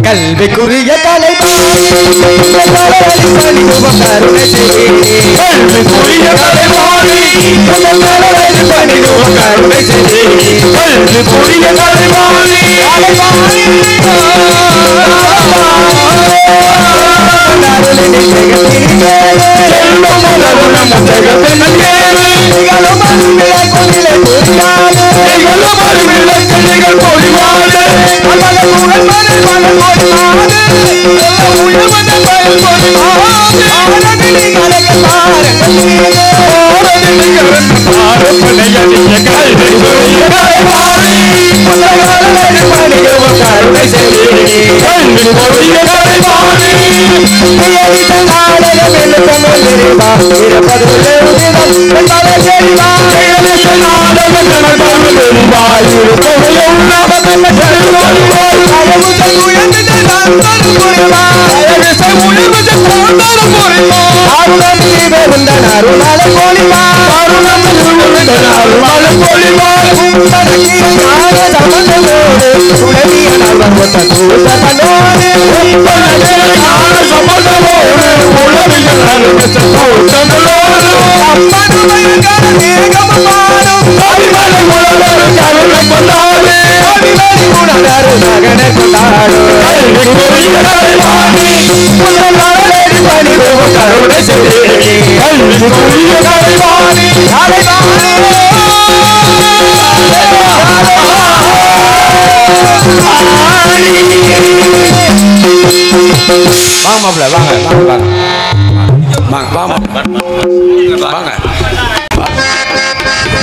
கல்விக்குரிய கலை கருணை செய்தி கல்விக்குரிய கலை கருணை செய்தி கல்விக்குரிய கலை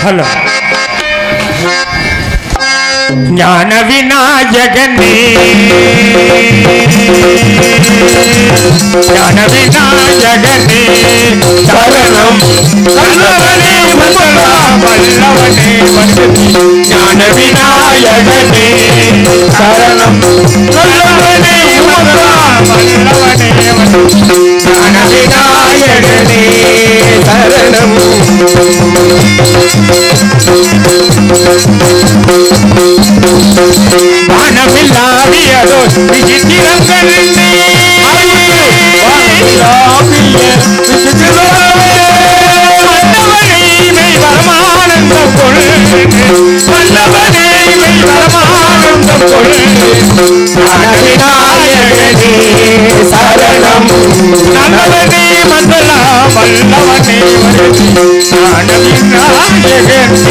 ஹலோ ஞான விநாயகனே ஞான விநாயகனே சரணம் நல்லவனே வல்லவனே ஞான விநாயகனே சரணம் நல்லவனே வல்லவனே ஞான விநாயகனே சரணம் வானமில்லாவியதோ விசித்திரங்கள் வரமானந்தம் கொள் வல்லவனே வரமானந்தம் கொள் விநாயகனே சரணம் நல்லவனே மங்களா வல்லவனே ஞான விநாயகனே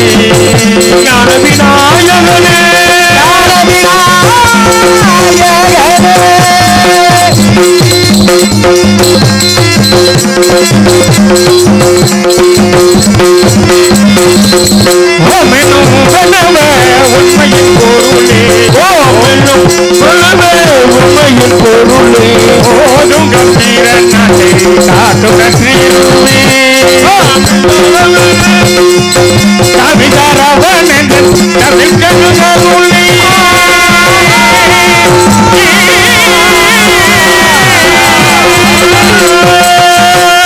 ஞான விநாயகனே உண்மையின் பொருளே உண்மையின் பொருளே ஓடும் கம்பீர நாட்டை காட்டும் கண்ணீருமே கவிதரவன் என்று கவிக்கருளே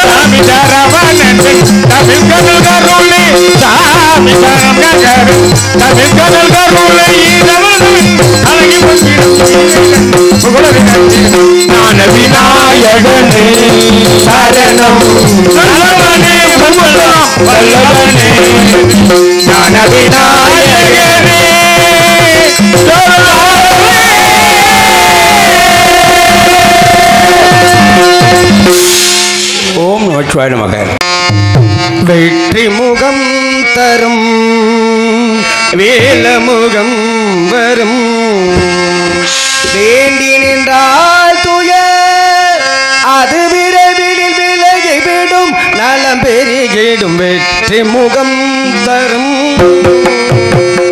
கவிதரவன் என்று கவிக்கருளே சாமிதரம் கரு கவிக்கருளே ஞான விநாயகனே சரணம் நல்லவனே வல்லவனே ஞான விநாயகனே ஓம் நமச்சிவாய நமக. வெற்றி முகம் தரும் வேலமுகம் வரும் வேண்டி நின்றால் துயர் அது விரைவில் விலகிவிடும் நலம் பெருகிடும் வெற்றி முகம் தரும்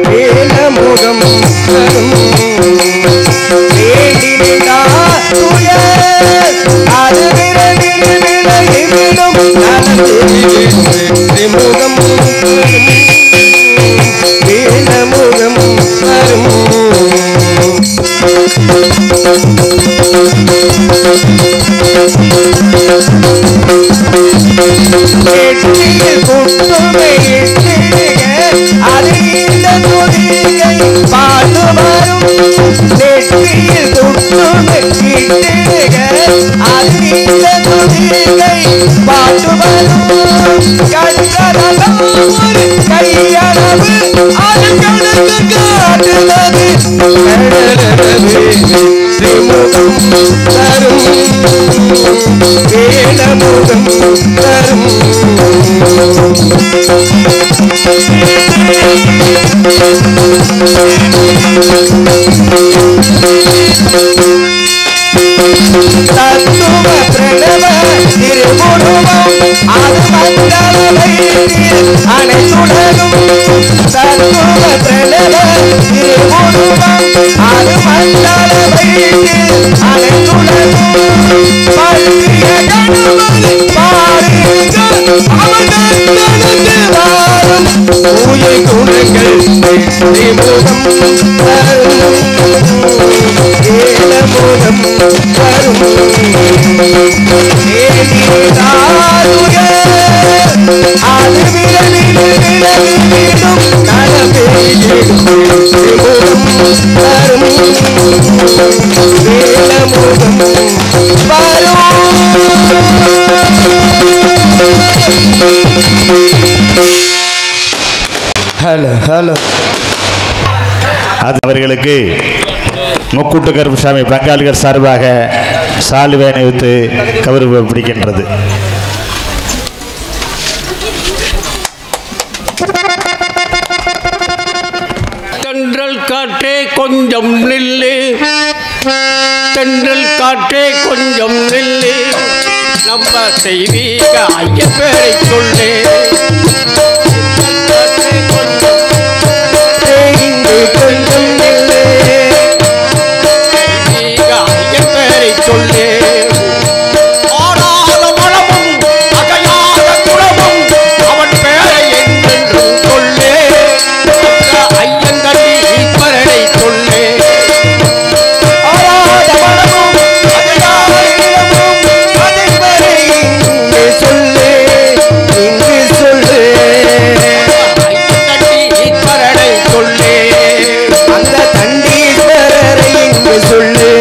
வேலமுகம் தரும் வேண்டி நின்றால் துயர் அது விரைவில் விலகிவிடும் நலம் பெருகிடும் வெற்றி முகம் தரும் வேலமுகம் தரும் அது இந்த துதிகை பாட்டு வரும் நெற்றியில் அவர்களுக்கு முக்கூட்டு கருப்புசாமி பங்காளிகள் சார்பாக சாலுவை அணிவித்து கௌரவப்படுகின்றது. தென்றல் காற்றே கொஞ்சம் நில்லு, தென்றல் காற்றே கொஞ்சம் நில்லு, நம்ம தெய்வீக ஐயப்பேரை சொல்லு. சொல்லு ஆடாத மனமும் அகையாத குணமும் அவன் பேரை என்றென்றும் சொல்லு. ஐயங்கடி ஈஸ்வரனை சொல்லு. ஆடாத மனமும் அகையாத குணமும் அதன் பேரை இங்கு சொல்லு, இங்கு சொல்லு. ஐயங்கடி ஈஸ்வரனை சொல்லு. அந்த தண்டீஸ்வரரை இங்கு சொல்லு.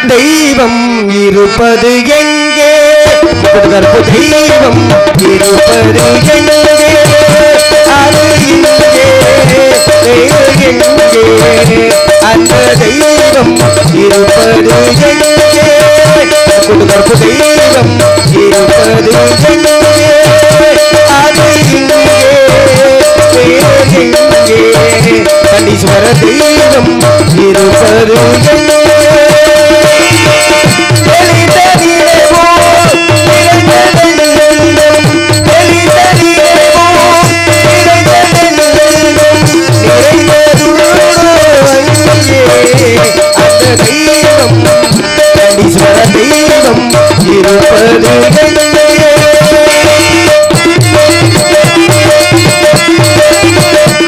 தெய்வம் இருப்பது எங்கே? தெய்வம் இருப்பது எங்கே? எங்கே அந்த தெய்வம் இருப்பது எங்கே குடுகற்பு தெய்வம் இருப்பது எங்கே அது இங்கே எங்கே கண்டீஸ்வர தெய்வம் இருப்பது எங்கே கண்டீஸ்வர தெய்வம் இருப்பது அது இங்கே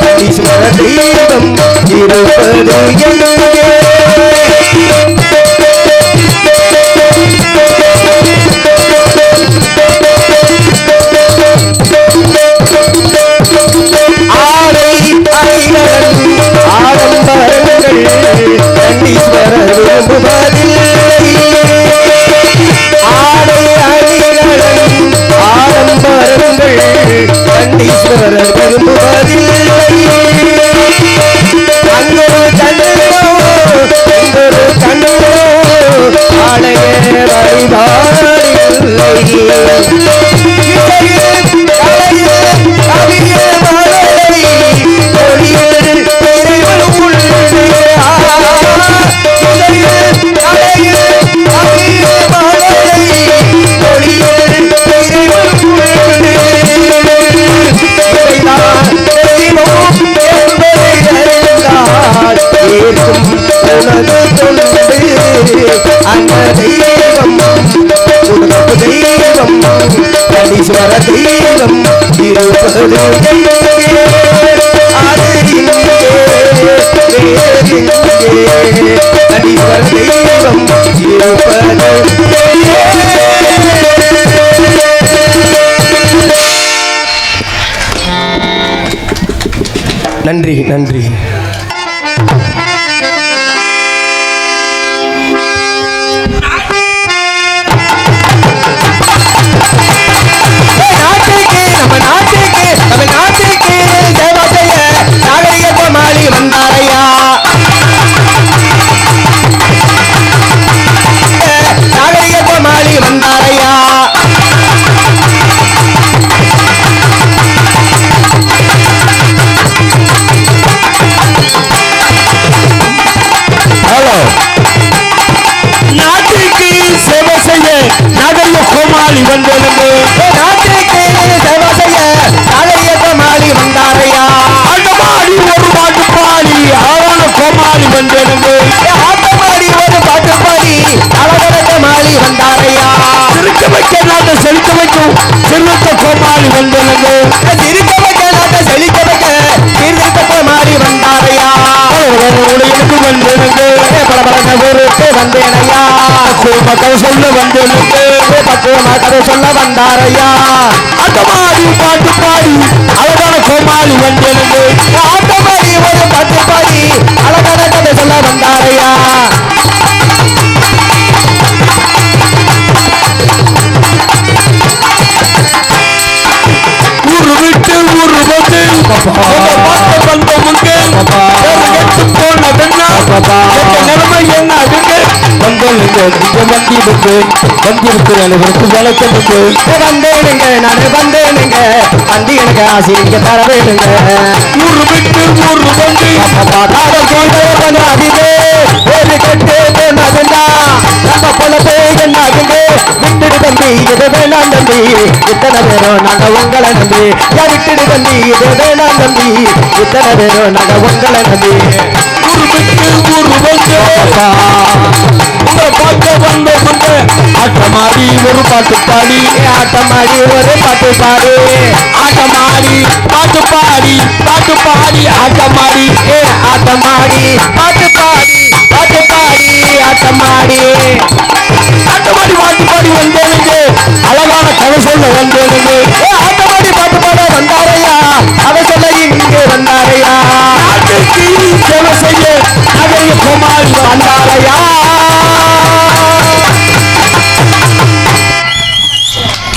கண்டீஸ்வர தெய்வம் இருப்பது நன்றி நன்றி. சொல்ல வந்தாரையா அட்டமாடி பாட்டு பாடி அழகான கோமாளி வந்தெழுந்து ஆட்டமாடி ஒரு பாட்டு பாடி அழகான கதை சொல்ல வந்தாரையா ஊரு விட்டு ஊரு வந்து வந்தவங்க போன பெண்ணா நிலைமை என்ன அதுங்க வந்திருக்கு அனைவருக்கு வளர்த்துக்கு வந்தேனுங்க நான் வந்தேனுங்க வந்து எனக்கு ஆசை நீங்க தர வேணுங்க ஊரு விட்டு ஊரு வந்து அதிலே ஒரு கட்டு போனதுண்டா நம்ம பொழப்பே என்னாகுங்க விட்டுடு தம்பி இது வேணாம் தம்பி இத்தனை பேரும் நாங்க உங்களை நம்பி விட்டுடு தம்பி இது வேணாம் தம்பி இத்தனை பேரும் நாங்க உங்களை நம்பி பார்க்க வந்த ஆட்டமாடி ஒரு பாட்டு பாடி ஆட்டமாடி ஒரு பாட்டு பாடி ஆட்டமாடி பாட்டு பாடி பாட்டு பாடி ஆட்டமாடி ஆட்டமாடி பாட்டு பாடி பாட்டு பாடி ஆட்டமாடி ஆட்டமாடி பாட்டு பாடி வந்தேனுங்க அழகான கதை சொல்ல வந்தேனுங்க ஆட்டமாடி பாட்டு பாட வந்தாரையா கதை சொல்ல இங்கே வந்தாரையா நாட்டுக்கு சேவை செய்ய நகைய குமாரி வந்தாரையா.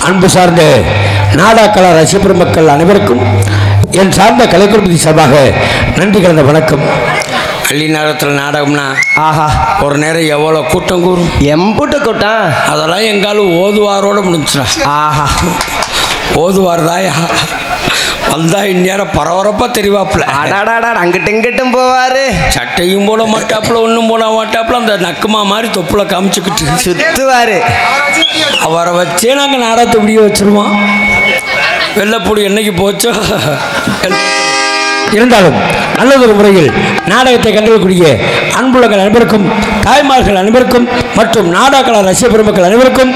அன்பு சார்ந்த நாடக ரசிக பெருமக்கள் அனைவருக்கும் என் சார்ந்த கலைக்குழுமதி சார்பாக நன்றி கலந்த வணக்கம். அள்ளி நேரத்தில் நாடகம்னா ஆஹா ஒரு நேரம் எவ்வளோ கூட்டம் கூறும் எம்புட்டு கூட்டம் அதெல்லாம் எங்காலும் ஓதுவாரோட முடிஞ்சுடா. ஆஹா ஓதுவார் தாயா வந்தா இந்நேரம் பரபரப்பா தெரிவாப்புல அடாடாடா அங்கிட்டும் இங்கிட்டும் போவாரு சட்டையும் போட மாட்டாப்புல ஒன்றும் போட மாட்டாப்புல அந்த நக்குமா மாதிரி தொப்புல காமிச்சுக்கிட்டு சுத்துவாரு. அவரை வச்சே நாங்கள் நாடகத்தை இப்படியே வச்சிருவோம். வெள்ளைப்பூடி என்னைக்கு போச்சோ இருந்தாலும் நல்லதொரு முறையில் நாடகத்தை கண்டுகொள்ளக்கூடிய அன்புள்ளங்கள் அனைவருக்கும் தாய்மார்கள் அனைவருக்கும் மற்றும் நாடக ரசிக பெருமக்கள் அனைவருக்கும்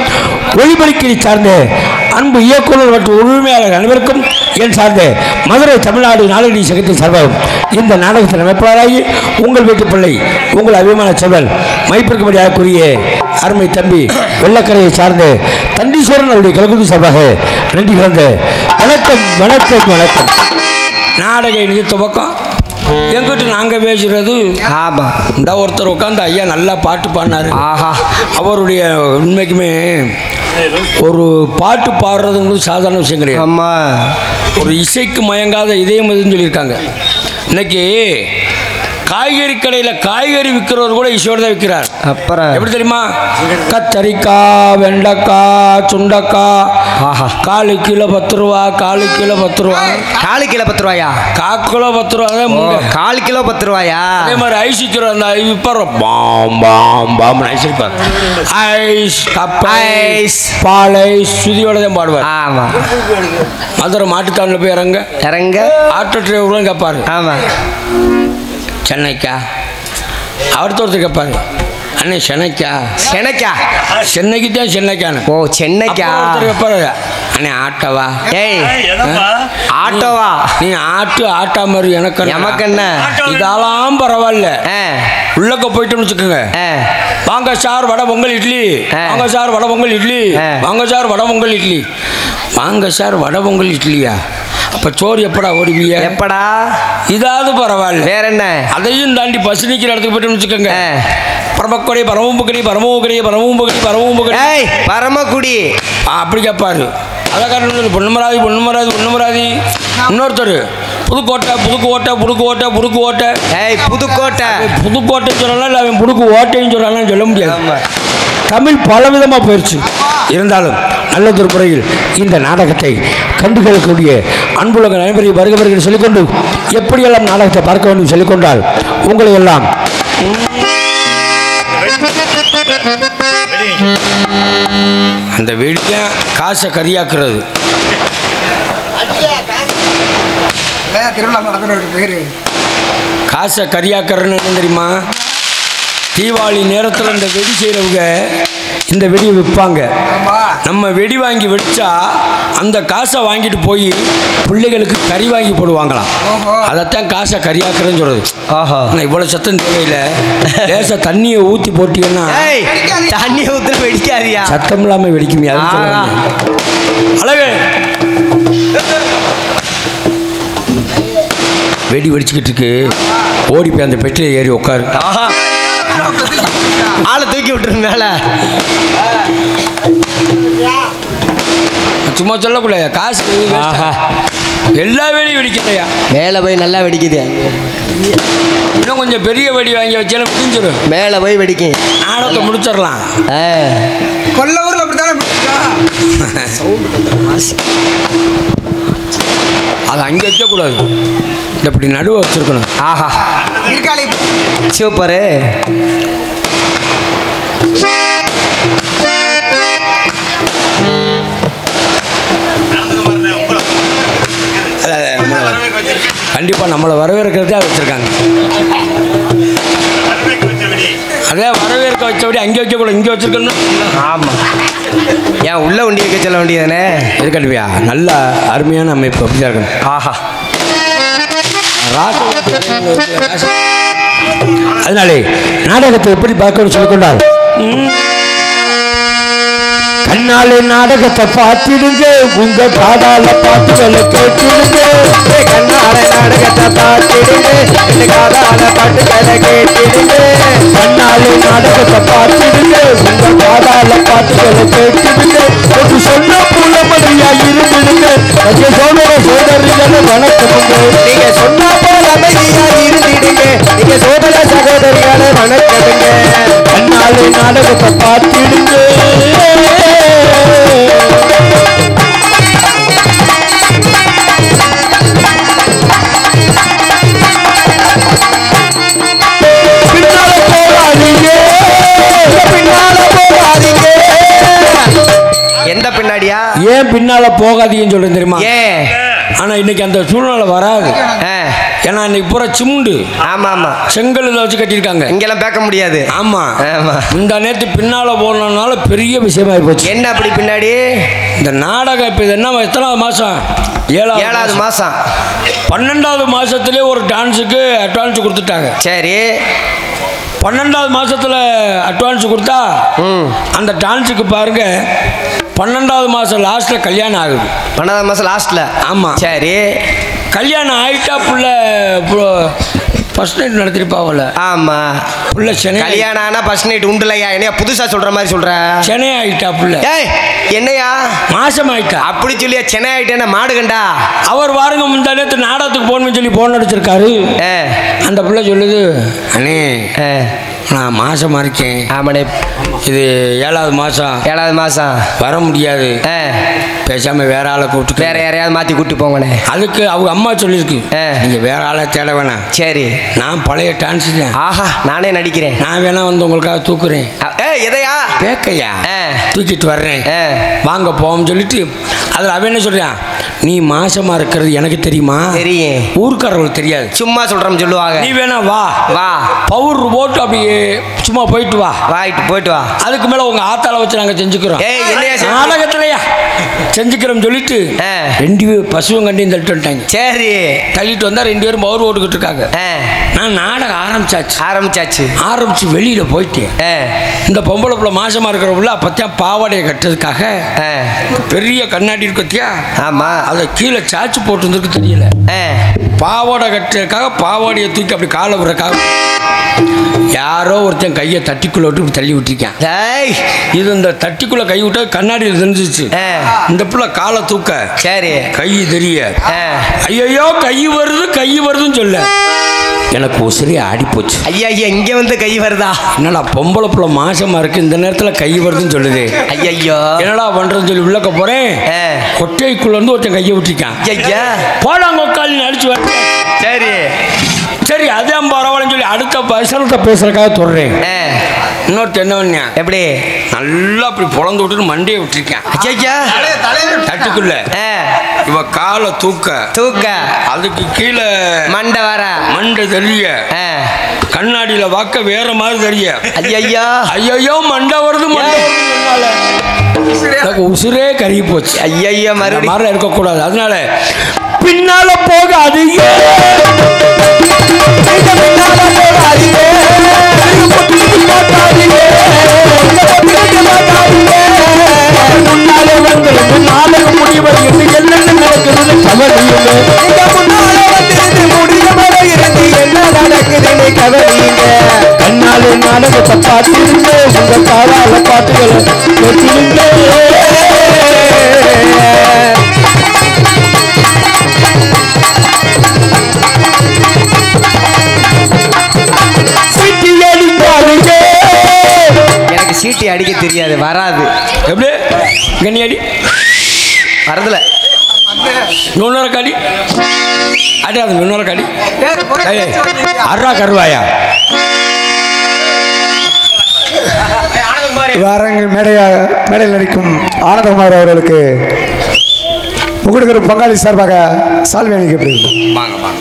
ஒளிபரிக்கை சார்ந்த அன்பு இயக்குநர் மற்றும் உரிமையாளர் அனைவருக்கும் என் சார்ந்த மதுரை தமிழ்நாடு நாடக சங்கத்தின் சார்பாகும் இந்த நாடகத்தின் அமைப்பாளராகி உங்கள் வீட்டு பிள்ளை உங்கள் அபிமான செல்வன் மைப்பிற்கும்படியாக கூறிய அருமை தம்பி வெள்ளக்கரையை சார்ந்த தண்டீஸ்வரன் அவருடைய கலகுதி சார்பாக நன்றி கலந்த வணக்கம் வணக்கம் வணக்கம். நாடக நிதி துவக்கம் எங்கிட்ட நாங்கள் பேசுகிறது. ஆமாம் இந்த ஒருத்தர் உட்காந்து ஐயா நல்லா பாட்டு பாடினாரு. ஆஹா அவருடைய உண்மைக்குமே ஒரு பாட்டு பாடுறதுங்கிறது சாதாரண விஷயம் கிடையாது. அம்மா ஒரு இசைக்கு மயங்காத இதயம் எதுன்னு சொல்லியிருக்காங்க. இன்னைக்கு காய்கறி கடையில் காய்கறி விற்கிறவர் கூட இசையோடு தான் விற்கிறார். அப்புறம் எப்படி தெரியுமா? கத்தரிக்காய், வெண்டைக்காய், சுண்டைக்காய், ஆஹா 4 கிலோ 10 ரூபா, 4 கிலோ 10 ரூபா, 4 கிலோ 10 ரூபாயா? 4 கிலோ 10 ரூபா தான் 4 கிலோ 10 ரூபாயா? அதே மாதிரி ஐஸ் விற்கிறோம். அந்த விற்பார் பாம் பாம் பாம் ஐஸ் விற்பார். ஐஸ் கப் ஐஸ் பால் ஐஸ் சுதியோட தான் பாடுவார். ஆமாம் மதுரை மாட்டுத்தாண்டில் போய் இறங்க ஆட்டோ டிரைவர்களும் கேட்பாரு ஆமாம் சென்னைக்கா. அவர்த்த ஒருத்தர் கேட்பாரு அண்ணே சென்னைக்கா. சென்னைக்கு தான் சென்னைக்கான. ஓ சென்னைக்கா. ஒருத்தர் கேட்பாரு அண்ணே ஆட்டோவா. ஏய் ஆட்டோவா? நீ ஆட்டா மாதிரி எனக்கு என்ன இதெல்லாம் பரவாயில்ல. உள்ளக்க போயிட்டோம்னு வச்சுக்கோங்க. வாங்க சார் வடை பொங்கல் இட்லி, வாங்க சார் வடை பொங்கல் இட்லி, வாங்க சார் வடை பொங்கல் இட்லி, வாங்க சார் வடை பொங்கல் இட்லியா? அப்ப சோறு எப்படா ஓடுவீங்க? எப்படா? இதாவது பரவாயில்ல. வேற என்ன? அதையும் தாண்டி பஸ் நிக்கிற இடத்துக்கு போயிட்டு வச்சுக்கோங்க. பரமக்குடி பரமபுக்கடி பரமபுக்கடி பரமபுக்கடி பரமபுக்கடி பரமக்குடி அப்படி கேட்பாரு. அதான் பொண்ணுமராதி பொண்ணுமராதி பொண்ணுமராதி. இன்னொருத்தர் புதுக்கோட்டை புதுக்கோட்டை புதுக்கோட்டை புதுக்கோட்டை. புதுக்கோட்டை புதுக்கோட்டை சொல்லலாம் இல்லை அவன் புதுக்கு ஓட்டைன்னு சொல்லலாம் சொல்ல முடியாது. தமிழ் பலவிதமாக போயிடுச்சு. இருந்தாலும் நல்லதொரு முறையில் இந்த நாடகத்தை கண்டுகளுக்கூடிய அன்புலக அனைவரையும் வருக வருகிற சொல்லிக்கொண்டு எப்படியெல்லாம் நாடகத்தை பார்க்க வேண்டும் சொல்லிக்கொண்டால் உங்களை எல்லாம் அந்த வீட்டில் காசை கரியாக்குறது. காசை கரியாக்குறன்னு என்ன தெரியுமா? தீபாவளி நேரத்தில் இந்த வெடி செய்கிறவங்க இந்த வெடியை விற்பாங்க. நம்ம வெடி வாங்கி வெடிச்சா அந்த காசை வாங்கிட்டு போய் பிள்ளைகளுக்கு கறி வாங்கி போடுவாங்களாம். அதைத்தான் காசை கரியாக்குறேன்னு சொல்கிறது. ஆஹா இவ்வளோ சத்தம் தேவையில்லை. லேசாக தண்ணியை ஊற்றி போட்டீங்கன்னா தண்ணியை ஊற்றி வெடிக்காதியா? சத்தம் இல்லாமல் வெடிக்குமே. அழகு வெடி வெடிச்சுக்கிட்டு இருக்கு. ஓடி போய் அந்த பெட்டியில் ஏறி உட்காரு. ஆளை தூக்கி விட்டுரு மேல. சும்மா சொல்லக்கூடாது. காசு எல்லா வெடியும் வெடிக்கலையா? மேலே போய் நல்லா வெடிக்குது. இன்னும் கொஞ்சம் பெரிய வெடி வாங்கி வச்சாலும் முடிஞ்சிடும். மேலே போய் வெடிக்கும். நாடகத்தை முடிச்சிடலாம். கொல்லூர்ல அப்படித்தானே அது அங்கே வைக்கக்கூடாது. இப்படி நடுவை வச்சிருக்கணும். ஆஹா சூப்பரு. கண்டிப்பாக நம்மளை வரவேற்கிறதே வச்சுருக்காங்க. அதே வரவேற்க வச்சபடி அங்கே வைக்கக்கூடாது, இங்கே வச்சிருக்கணும். ஆமாம், ஏன் உள்ள வண்டி வைக்க சொல்ல வேண்டியதானே? இருக்கட்டுவியா, நல்ல அருமையான அமைப்பு அப்படிதான் இருக்கணும். ஆஹா, அதனாலே நாடகத்தை எப்படி பார்க்கணும்னு சொல்லிக்கொண்டால், கண்ணாலே நாடகத்தை பார்த்திடுங்க, உங்க காதால பாட்டுகளை கேட்டிடுங்க. கண்ணால நாடகத்தை பார்த்திடுங்க, இந்த காதால பாட்டுகளை கேட்டிடுங்க. கண்ணாலே நாடகத்தை பார்த்திடுங்க, உங்க காதால பாட்டுகளை கேட்டிடுங்க. ஒரு சொன்ன புலமடியா இருந்துடுங்க, சோதர சோதரிகளை வணக்கமுங்க. நீங்க சொன்ன போல அமைதியா இருந்திடுங்க, நீங்க சோதர சகோதரிகளை வணக்கமுங்க. கண்ணாலே நாடகத்தை பார்த்திடுங்க. பின்னால போகாதீங்க, பின்னால போகாதீங்க. எந்த பின்னாடியா? ஏன் பின்னால போகாதீங்கன்னு சொல்றேன் தெரியுமா? ஏன்? ஆனா இன்னைக்கு அந்த சூழ்நிலை வராது. ஏன்னா இன்னைக்கு பூரா சிமுண்டு, ஆமா ஆமா, செங்கல் வச்சு கட்டியிருக்காங்க. இங்கெல்லாம் பேக்க முடியாது. ஆமா ஆமா, இந்த நேரத்து பின்னால போனதுனால பெரிய விஷயமாயி போச்சு. என்ன அப்படி பின்னாடி? இந்த நாடகம் இப்ப இது என்ன எத்தனாவது மாசம்? 7வது மாசம். 12வது மாசத்திலே ஒரு டான்ஸுக்கு அட்வான்ஸ் கொடுத்துட்டாங்க. சரி, 12வது மாசத்துல அட்வான்ஸ் கொடுத்தா அந்த டான்ஸுக்கு பாருங்க 12வது மாசம் லாஸ்ட்ல கல்யாணம் ஆகுது. 12வது மாசம் லாஸ்ட்ல. ஆமா. சரி, கல்யாணம் ஆயிட்டா புள்ள ஃபர்ஸ்ட் நைட் நடத்திருப்பாவல. ஆமா, புள்ள சென்னை கல்யாணம் ஆனா ஃபர்ஸ்ட் நைட் உண்டுலையா? என்னையா புதுசா சொல்ற மாதிரி சொல்ற? சென்னை ஆயிட்டா புள்ள. ஏய், என்னையா மாசம் ஆயிட்டா? அப்படி சொல்லியா? சென்னை ஆயிட்டேன்னா மாடு கண்டா? அவர் வாருங்க முந்தா நேரத்து நாடகத்துக்கு போகணும்னு சொல்லி போன் அடிச்சிருக்காரு. அந்த பிள்ளை சொல்லுது, அண்ணே நான் மாசமா இருக்கேன். ஆமாண்ணே, இது 7வது மாசம். 7வது மாசம் வர முடியாது, பேசாம வேற ஆளை கூப்பிட்டு வேற யாரையாவது மாத்தி கூட்டி போங்கண்ணே. அதுக்கு அவங்க அம்மா சொல்லியிருக்கு, நீங்க வேற ஆளை தேட வேணாம். சரி, நான் பழைய டான்ஸ் தான். ஆஹா, நானே நடிக்கிறேன். நான் வேணா வந்து உங்களுக்காக தூக்குறேன். எதையா? பேக்கையா தூக்கிட்டு வர்றேன், வாங்க போவோம்னு சொல்லிட்டு அதில் அவன் என்ன சொல்றான், நீ மாசமா இருக்கிறது எனக்கு தெரியுமா? தெரியும், ஊருக்காரர்களுக்கு தெரியாது, சும்மா சொல்றோம் சொல்லுவாங்க. நீ வேணா வா வா, பவுர் போட்டு அப்படியே சும்மா போயிட்டு வா. போயிட்டு வா, அதுக்கு மேல உங்க ஆத்தால வச்சு நாங்க செஞ்சுக்கிறோம். நாடகத்திலயா செஞ்சுக்கிறோம் சொல்லிட்டு 2 பசுவும் கண்டையும் தள்ளிட்டு வந்துட்டாங்க. சரி, தள்ளிட்டு வந்தா 2 பேரும் பவுர் ஓட்டுக்கிட்டு இருக்காங்க. நான் நாடகம் ஆரம்பிச்சு வெளியில போயிட்டேன். இந்த பொம்பளை பிள்ளை மாசமா இருக்கிற பிள்ளை அப்பத்தியா பாவாடையை கட்டுறதுக்காக பெரிய கண்ணாடி இருக்கத்தியா, ஆமா, அதை கீழே சாச்சு போட்டு இருந்திருக்கு தெரியல. பாவாடை கட்டுறதுக்காக பாவாடையை தூக்கி அப்படி காலை விடுறதுக்காக யாரோ ஒருத்தன் கையை தட்டிக்குள்ள விட்டு தள்ளி விட்டுருக்கேன். இது இந்த தட்டிக்குள்ள கை விட்ட கண்ணாடியில் தெரிஞ்சிச்சு. இந்த பிள்ளை காலை தூக்க, சரி, கை தெரிய, ஐயோ கை வருதுன்னு சொல்ல எனக்கு உசிரி ஆடி போச்சு. ஐயா இங்க வந்து கை வருதா? என்னடா பொம்பளை பிள்ளை மாசமா இருக்கு, இந்த நேரத்துல கை வருதுன்னு சொல்லுது. ஐயோ என்னடா பண்றதுன்னு சொல்லி உள்ளக்க போறேன், கொட்டைக்குள்ள இருந்து ஒருத்தன் கையை விட்டுருக்கான். ஐயா போடாங்க உட்காந்து அடிச்சு வர. சரி சரி, அதே பரவாயில்லன்னு சொல்லி அடுத்த பசங்கள்கிட்ட பேசுறதுக்காக சொல்றேன். இன்னொருத்த என்ன பண்ண, எப்படி நல்லா அப்படி பொழந்து விட்டுட்டு மண்டையை விட்டுருக்கேன். தட்டுக்குள்ள இவ காலை தூக்க அதுக்கு கீழே மண்டை தெரிய, கண்ணாடியில வாக்க வேற மாதிரி தெரிய. ஐயோ மண்டை வருது உசுரே கருகி போச்சு. ஐயா மறுபடியும் இருக்கக்கூடாது, அதனால பின்னால போகாதீங்க, முன்னாலே வந்து நாடகம் முடிவரை என்னென்ன நடக்குதுன்னு கவலையுங்க. கண்ணாலே நாடகத்தை பார்த்துருங்க, உங்க காலால பாட்டுகளை கேட்டுருங்க. எனக்கு சீட்டி அடிக்க தெரியாது, வராது. எப்படி கண்ணி அடி வரதுல இன்னொரு காடி அடியாது, இன்னொரு காடி அறா கருவாயா. வாரங்கள் மேடையில் நடிக்கும் ஆனந்தகுமார் அவர்களுக்கு உங்களுக்கு பங்காளி சார்பாக சால்வை அளிக்கப்படுகிறது. வாங்க வாங்க.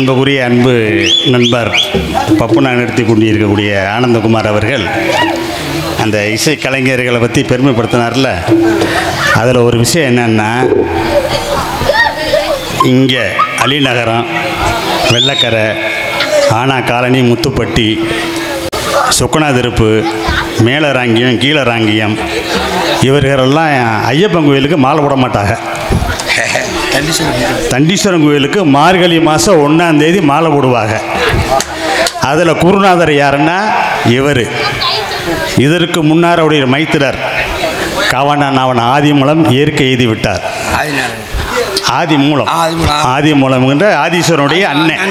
அன்புக்குரிய அன்பு நண்பர் பப்புனா நிறுத்தி கொண்டிருக்கக்கூடிய ஆனந்தகுமார் அவர்கள் அந்த இசை கலைஞர்களை பற்றி பெருமைப்படுத்தினார்ல, அதில் ஒரு விஷயம் என்னென்னா, இங்கே அலிநகரம், வெள்ளக்கரை, ஆனா காலனி, முத்துப்பட்டி, சொக்கனாதிருப்பு, மேலராங்கியம், கீழராங்கியம் இவர்களெல்லாம் ஐயப்பன் கோயிலுக்கு மாலை போட மாட்டாங்க. தண்டீஸ்வரன் கோயிலுக்கு மார்கழி மாதம் 1ஆம் தேதி மாலை போடுவாங்க. அதில் குருநாதர் யாருன்னா இவர். இதற்கு முன்னார் அவருடைய மைத்திரர் கவனன் ஆதிமூலம் இயற்கை எழுதி விட்டார். ஆதிமூலம் என்ற ஆதீஸ்வரனுடைய அண்ணன்.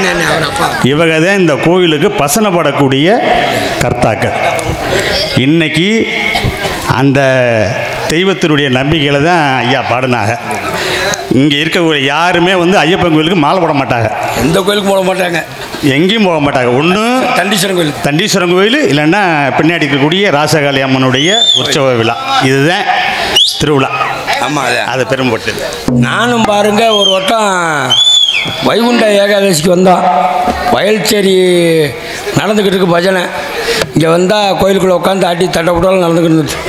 இவங்க தான் இந்த கோயிலுக்கு பசனப்படக்கூடிய கர்த்தாக்கள். இன்னைக்கு அந்த தெய்வத்தினுடைய நம்பிக்கையில தான் ஐயா பாடினாங்க. இங்கே இருக்கக்கூடிய யாருமே ஐயப்பன் கோயிலுக்கு மாலை போட மாட்டாங்க. எந்த கோயிலுக்கு போட மாட்டாங்க, எங்கேயும் போக மாட்டாங்க. ஒன்று தண்டீஸ்வரன் கோயில், இல்லைன்னா பின்னாடி இருக்கக்கூடிய ராசகாளி அம்மனுடைய உற்சவ விழா. இதுதான் திருவிழா. ஆமாம், அதை பெரும்பட்டு நானும் பாருங்க ஒரு வட்டம் வைகுண்ட ஏகாதசிக்கு வந்தோம். வயல்ச்சேரி நடந்துக்கிட்டு இருக்கு பஜனை. இங்கே வந்தால் கோயிலுக்குள்ளே உட்காந்து ஆட்டி தட்டப்பட்டாலும் நடந்துக்கிட்டு இருந்துச்சு.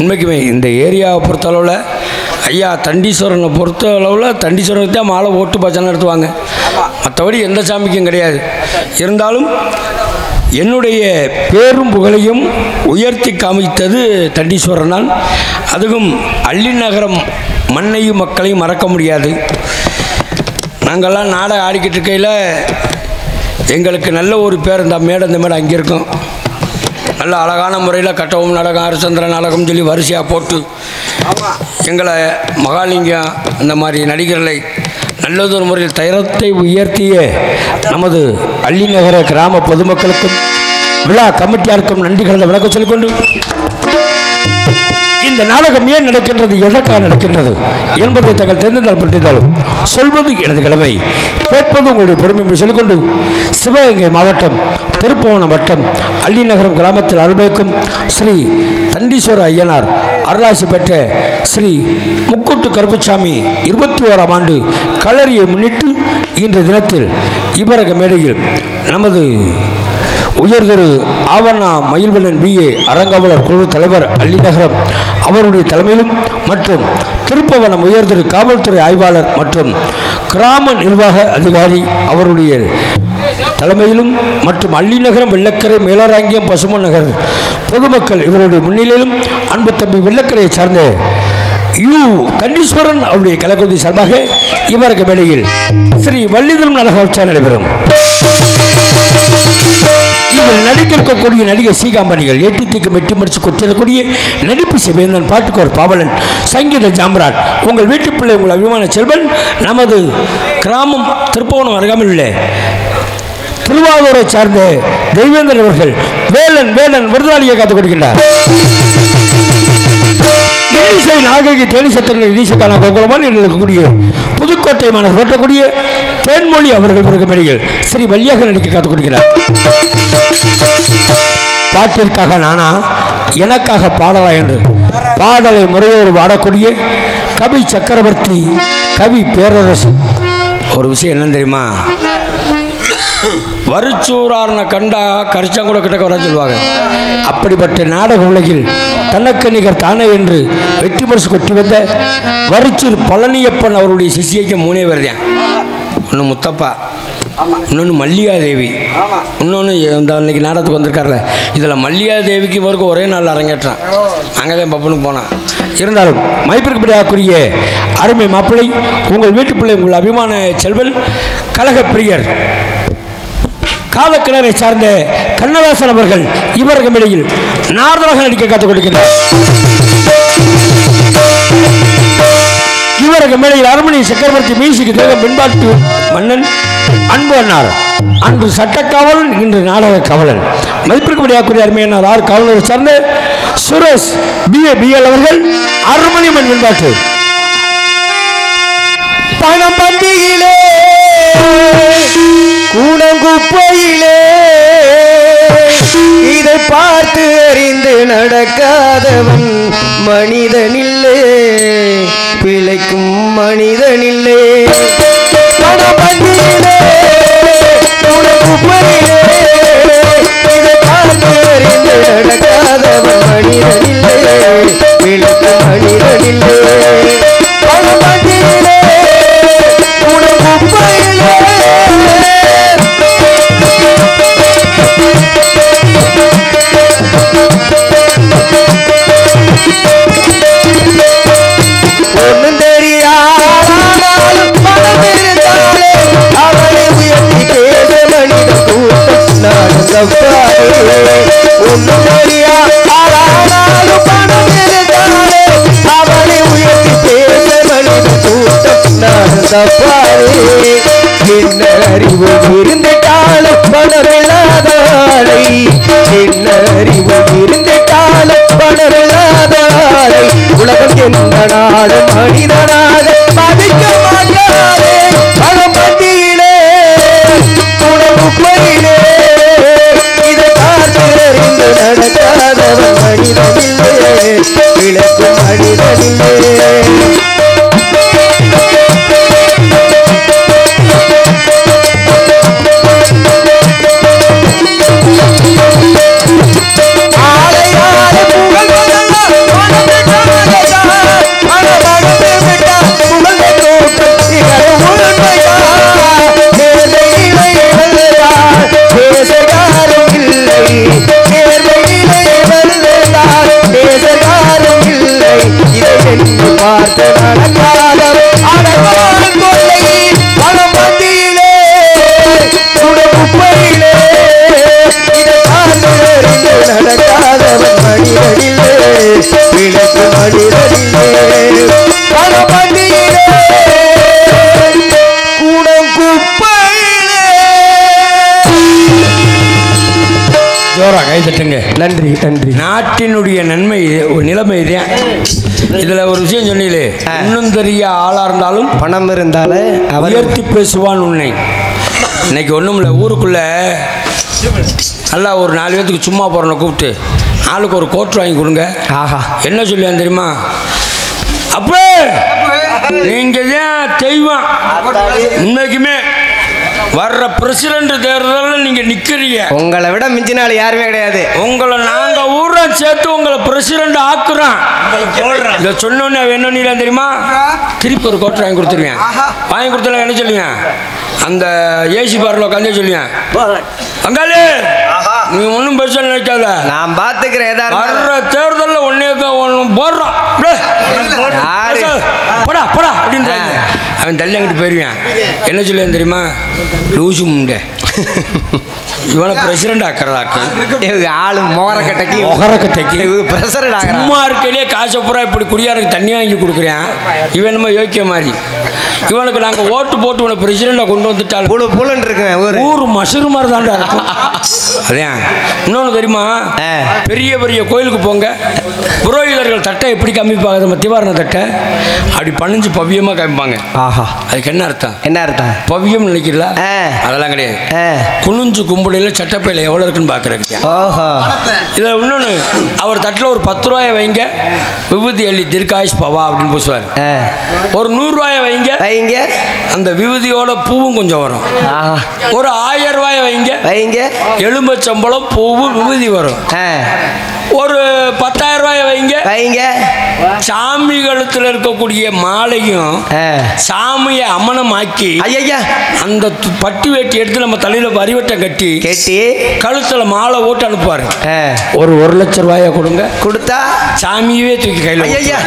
உண்மைக்குமே இந்த ஏரியாவை பொறுத்தளவில் ஐயா தண்டீஸ்வரனை பொறுத்த அளவில் தண்டீஸ்வரனுக்கு தான் மாலை ஓட்டு பஜனை நடத்துவாங்க. மற்றபடி எந்த சாமிக்கும் கிடையாது. இருந்தாலும் என்னுடைய பேரும் புகழையும் உயர்த்தி காமித்தது தண்டீஸ்வரன் தான். அதுவும் அள்ளிநகரம் மண்ணையும் மக்களையும் மறக்க முடியாது. நாங்கள்லாம் நாடகம் ஆடிக்கிட்டு இருக்கையில் எங்களுக்கு நல்ல ஒரு பேர், இந்த மேடை அங்கே இருக்கும். நல்ல அழகான முறையில் கட்டவும் நாடகம், ஹரிச்சந்திர நாடகம் சொல்லி வரிசையாக போட்டு எங்களை மகாலிங்கம் இந்த மாதிரி நடிகர்களை நல்லதொரு முறையில் தரத்தை உயர்த்திய நமது அள்ளிநகர கிராம பொதுமக்களுக்கும் விழா கமிட்டியாருக்கும் நன்றிகளை விளக்க சொல்லிக்கொண்டு, இந்த நாடகம் ஏன் நடக்கின்றது, எதற்காக நடக்கின்றது என்பதை தங்கள் தெரிந்தால் பற்றினாலும் சொல்வது எனது கடமை, கேட்பது உங்களுடைய பொறுமை என்று சொல்லிக்கொண்டு, சிவகங்கை மாவட்டம் திருப்புவனம் வட்டம் அள்ளிநகரம் கிராமத்தில் அருள்பேக்கும் ஸ்ரீ தண்டீஸ்வர ஐயனார் அருளாசி பெற்ற ஸ்ரீ முக்கூட்டு கருப்புசாமி 21ஆம் ஆண்டு களரியை முன்னிட்டு இன்ற தினத்தில் இவரக மேடையில் நமது உயர்திரு ஆவண்ணா மயில்வண்ணன் BA அரங்காவலர் குழு தலைவர் அள்ளிநகரம் அவருடைய தலைமையிலும் மற்றும் திருப்பவனம் உயர்திரு காவல்துறை ஆய்வாளர் மற்றும் கிராம நிர்வாக அதிகாரி அவருடைய தலைமையிலும் மற்றும் அள்ளிநகரம், வெள்ளக்கரை, மேலராங்கியம், பசுமன் நகர் பொதுமக்கள் இவருடைய முன்னிலையிலும் அன்பு தம்பி வெள்ளக்கரையை சார்ந்த தண்டீஸ்வரன் அவருடைய கலைக்குழுவின் சார்பாக இவரக மேடையில் ஸ்ரீ வள்ளிதரும் நாடக நடைபெறும். இவர் நடிக்கக்கூடிய நடிகர் சீகாம்பணிகள், ஏற்றி தீக்கு மெட்டி மடிச்சு கொட்டிடக்கூடிய நடிப்பு சிவேந்தன், பாட்டுக்கோர் பாவலன், சங்கீத ஜாம்பரான், உங்கள் வீட்டு பிள்ளை, உங்கள் அபிமான செல்வன், நமது கிராமம் திருப்பவனம் அருகாமையில் உள்ள திருவாரூரை சார்ந்த தெய்வேந்திரன் அவர்கள் வேலன் விருதாளியை காத்துக் கொடுக்கின்றார். நாகரிக தேனிசத்தின் இசைக்கான கோகுலமான இருக்கக்கூடிய புதுக்கோட்டை மாநகர் ஓட்டக்கூடிய தேன்மொழி அவர்கள் மேடையில் ஸ்ரீ வள்ளியாக நடிக்க காத்துக் கொடுக்கிறார். பாட்டிற்காக நானா, எனக்காக பாடலா என்று பாடலை முறையோடு பாடக்கூடிய கவி சக்கரவர்த்தி, கவி பேரரசு. ஒரு விஷயம் என்னன்னு தெரியுமா, வரிச்சூராரனை கண்டா கரிச்சாங்கூட கிட்ட வர சொல்லுவாங்க. அப்படிப்பட்ட நாடக உலகில் தனக்கு நிகர் தானே என்று வெற்றி பரிசு கொட்டி வந்த வரிச்சூர் பழனியப்பன் அவருடைய சிஷியைக்கு 3 பேர் தான். ஒன்று முத்தப்பா, இன்னொன்று மல்லிகாதேவி, இன்னொன்று இந்த அன்னைக்கு நாடகத்துக்கு வந்திருக்காருல, இதில் மல்லிகாதேவிக்கு இவருக்கு ஒரே நாள் அரங்கேற்றான். அங்கே தான் பப்பனுக்கு போனான். இருந்தாலும் மைப்பிற்குரிய அருமை மாப்பிள்ளை, உங்கள் வீட்டு பிள்ளை, உங்கள் அபிமான செல்வன், கழகப்பிரியர், காலக்கிணரை சார்ந்த கண்ணதாசன் அவர்கள் இவரக மேடையில் நாரதராக நடிக்க காத்துக் கொடுக்கிறார். இவரக மேடையில் அரண்மனை சக்கரவர்த்தி மியூசிக் தேகம் பின்பாட்டு மன்னன் அன்பு அண்ணார், அன்று சட்டக்காவலன், இன்று நாடக காவலன், மதிப்பிற்குரிய அருமையானார் 6 காவலரை சார்ந்த சுரேஷ் BL அவர்கள் அரண்மனை பின்பாட்டு பணம் பந்தியிலே கூடங்குப்பையிலே இதை பார்த்து அறிந்து நடக்காதவன் மனிதனில்லே, பிழைக்கும் மனிதனில்லே. பணம் பந்தியிலே நடக்காதவன் மனிதனில்லை விளக்கு மனிதனில்லை பணமட்டிலே குணகுப்பையிலே ஒன்னும் தெரியாதாலும் பணம் இருந்தாலே அவளை உயர்த்தி பேச மனித கூட்டம் நானும் தப்பாரே ஒன்னும் தெரியாதாலும் பணம் இருந்தாலே அவளை உயர்த்தி பேச மனித கூட்டம் நானும் தப்பாரே என்ன அறிவு இருந்துட்டாலும் பணமில்லாதாளை என்ன அறிவு இருந்துட்டாலும் பணமில்லாதாளை உலகம் எந்த நாடு மனிதனாக மதிக்க மாட்டாரே பணம் பட்டியிலே உணவுப்பையிலே இதை பார்த்து நடக்காதவன் மனிதனில்லை விளக்கு மனிதனில்லை பார்த்து நடக்காதவர் அடவான் கொள்ளை பணம் பந்தியிலே குடகுப்பையிலே இதை பார்த்து நடக்காதவன் மனிதனில்லை விளக்கு மனிதனில்லை பணம் பந்தியிலே குடகுப்பையிலே ஜோரா கை தட்டுங்க. நன்றி நன்றி. நாட்டினுடைய நன்மை ஒரு நிலைமை இதுதான். இதுல ஒரு விஷயம் சொன்னீங்களே, இன்னும் தெரிய ஆளா இருந்தாலும் பணம் இருந்தாலே உயர்த்தி பேசுவான் உன்னை. இன்னைக்கு ஒண்ணும் இல்லை, ஊருக்குள்ள நல்லா ஒரு 4 பேத்துக்கு சும்மா போறவனை கூப்பிட்டு ஆளுக்கு ஒரு கோட் வாங்கி கொடுங்க. ஆஹா என்ன சொல்லுவேன் தெரியுமா? அப்போ நீங்க தான் தெய்வம். இன்னைக்குமே வர்ற பிரசிடண்ட் தேர்தலில் நீங்க நிக்கிறீங்க. உங்களை விட மிஞ்சினால யாருமே கிடையாது. உங்களை நாங்க ஊரை சேர்த்து உங்களை பிரசிடண்ட் ஆக்குறோம். இதை சொன்னோன்னே வேணும்னு தெரியுமா? திருப்பி ஒரு கோட்டை வாங்கி கொடுத்துருவேன். வாங்கி கொடுத்தா என்ன சொல்லுவேன்? அந்த ஏசி பார்ல உட்காந்தே சொல்லுவேன், பங்காளி நீ ஒன்றும் பெருசா நினைக்காத, நான் பாத்துக்கிறேன். வர்ற தேர்தலில் ஒன்னே போடுறோம் போடா போடா அப்படின்னு அவன் தள்ளி அங்கிட்டு போயிருவேன். என்ன சொல்லுவேன் தெரியுமா? லூசு முண்டை இவனை பிரசிடண்ட் ஆக்கிறதாக்கு ஆளு மொகரக்கட்டைக்கு பிரசிடண்ட் சும்மா இருக்கையிலே காசை பூரா இப்படி குடியாருக்கு தண்ணி வாங்கி கொடுக்குறேன். இவன் நம்ம யோக்கிய மாதிரி. இவனுக்கு நாங்கள் ஓட்டு போட்டு இவனை பிரசிடண்டா கொண்டு வந்துட்டாலும் புழு புழுன்னு இருக்கேன். ஊர் மசூர் மாதிரி தாண்டா இருக்கும். அதான் இன்னொன்று தெரியுமா? பெரிய பெரிய கோயிலுக்கு போங்க, புரோகிதர்கள் தட்டை எப்படி காமிப்பாங்க? நம்ம திவாரண தட்டை அப்படி பணிஞ்சு பவ்யமா காமிப்பாங்க. ஆஹா அதுக்கு என்ன அர்த்தம்? என்ன அர்த்தம்? பவ்யம் நினைக்கிறீங்களா? அதெல்லாம் கிடையாது. குனிஞ்சு கும்பிடையில சட்டப்பையில எவ்வளவு இருக்குன்னு பாக்குறேன். ஓஹோ இதுல இன்னொன்னு, அவர் தட்டில் ஒரு 10 ரூபாயை வைங்க, விபூதி அள்ளி தீர்க்காயுஷ் பவா அப்படின்னு பூசுவார். ஒரு 100 ரூபாயை வைங்க வைங்க, அந்த விபூதியோட பூவும் கொஞ்சம் வரும். ஒரு 1000 ரூபாயை வைங்க வைங்க, எலும்பச்சம்பளம் பூவும் விபூதி வரும். ஒரு 10,000 ரூபாயை வைங்க வைங்க, சாமி கழுத்துல இருக்கக்கூடிய மாலையும் சாமியை அமனமாக்கி ஐயா அந்த பட்டி வேட்டி எடுத்து நம்ம தலையில வரிவட்டம் கட்டி கட்டி கழுத்துல மாலை ஓட்டு அனுப்புவாரு. ஒரு 1,00,000 ரூபாயை கொடுங்க, கொடுத்தா சாமியவே தூக்கி கையில். ஐயா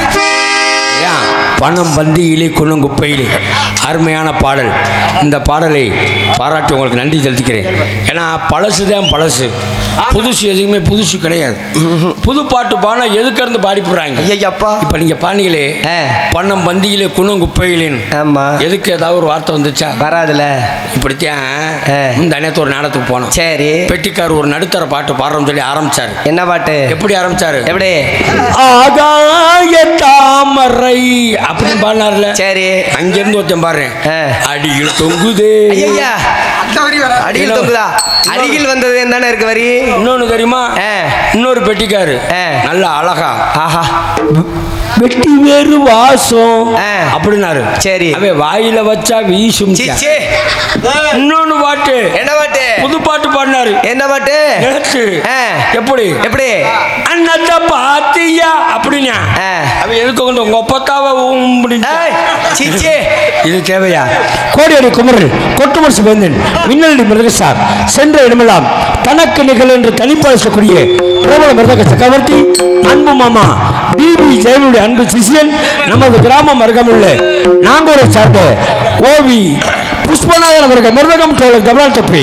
பணம் பந்தியிலே குளங்குப்பையிலே. அருமையான பாடல். இந்த பாடலை பாராட்டி உங்களுக்கு நன்றி செலுத்திக்கிறேன். ஏன்னா பழசுதான் பழசு, புதுசு எதுவுமே புதுசு கிடையாது. புது பாட்டு பாடினா எதுக்கு இருந்து பாடி போடுறாங்க. ஐயப்பா இப்ப நீங்க பாடிங்களே, பணம் பந்தியிலே குளங்குப்பையிலேன்னு. ஆமா, எதுக்கு ஏதாவது ஒரு வார்த்தை வந்துச்சா? வராதுல. இப்படித்தான் இந்த நேரத்து ஒரு நாடகத்துக்கு போனோம். சரி, பெட்டிக்கார் ஒரு நடுத்தர பாட்டு பாடுறோம்னு சொல்லி ஆரம்பிச்சாரு. என்ன பாட்டு? எப்படி ஆரம்பிச்சாரு? எப்படி? ஆகாய தாமரை அப்படின்னு பாடினார்ல. சரி, அங்கிருந்து ஒருத்தன் பாடுறேன், அடியில் தொங்குதே. ஐயா அடியில் தொங்குதா? அடியில் வந்தது என்ன இருக்கு வரி? இன்னொன்னு தெரியுமா? இன்னொரு பெட்டிக்காரு நல்ல அழகா, ஆஹா வெட்டி வேறு வாசம் ஆ. அப்படின்னாரு. சரி. அவன் வாயில வச்சா வீசும். சீச்சே. இன்னொன்னு பாட்டு, என்ன பாட்டு? புது பாட்டு பாடினாரு. என்ன பாட்டு? நேத்து. ஆ. எப்படி எப்படி? அண்ணாத்த பாத்தியா அப்படின்னா ஆ. அவன் எதுக்கு கொண்டு உங்க ஒப்பத்தாவ ஏய், சீச்சே. இது தேவையா? கோடியடி குமரன், கொட்டுமரசு வேந்தன், மின்னலடி மிருகசார், சென்ற இடமெல்லாம் தனக்கு நிகழ் என்று தனிப்பாசக்கூடிய பிரபல மிருதக சக்கரவர்த்தி அன்பு மாமா டிபி ஜெயனுடைய அன்பு சிஷியன், நமது கிராமம் அருகமுள்ள நாங்கூரை சார்ந்த ஓவி புஷ்பநாதன் அவர்கள் மிருதகம் தோழர் தபால் தப்பி.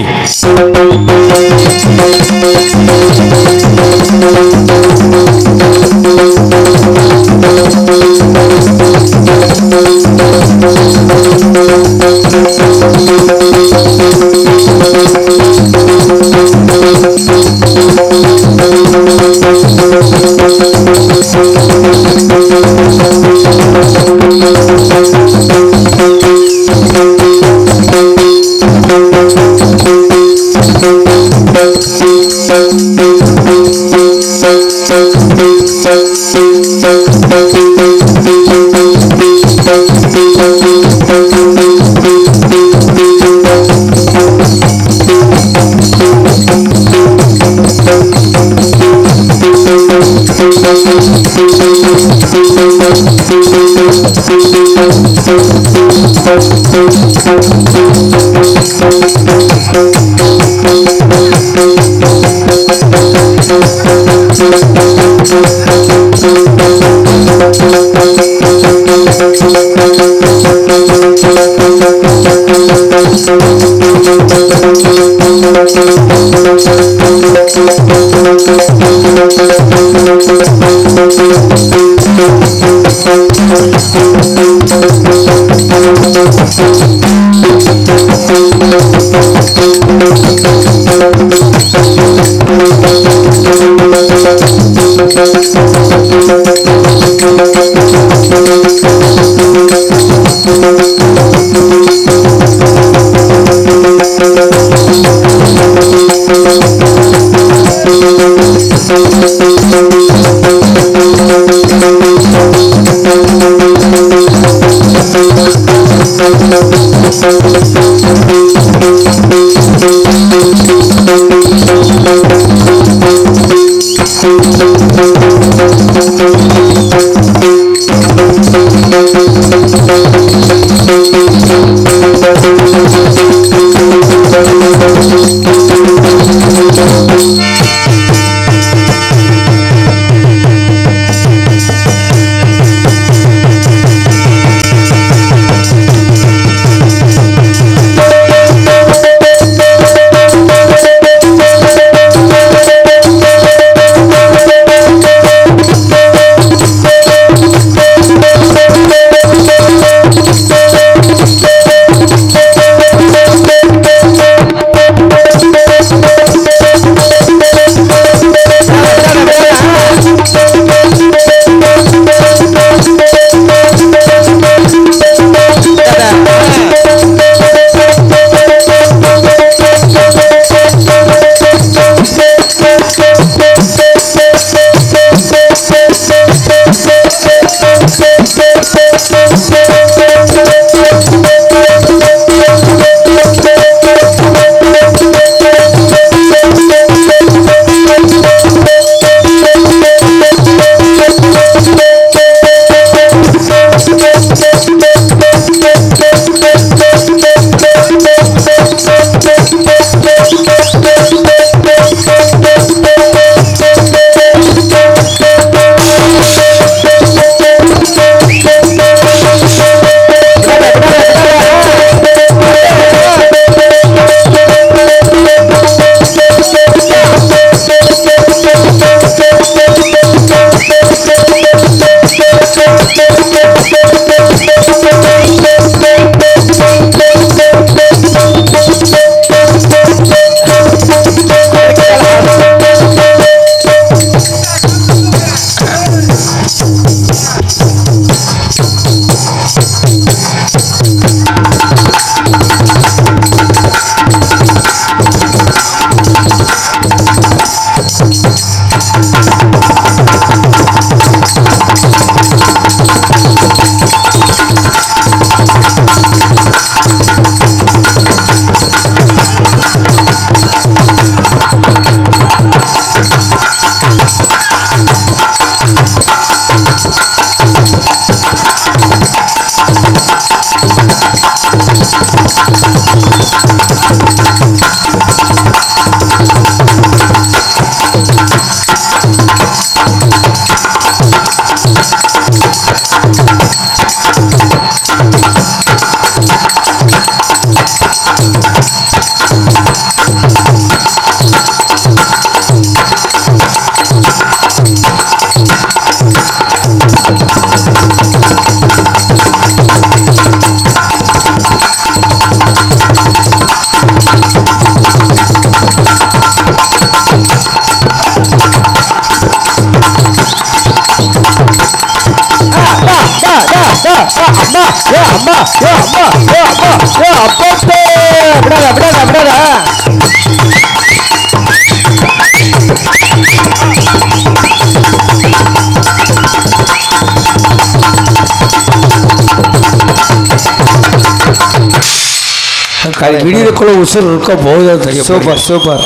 அம்மா ஏ அம்மா ஏ அம்மா ஏ அப்பப்பே விடாத விடாத விடாத விடியக்குள்ள உசுர் இருக்க போதோ தெரியும். Super super.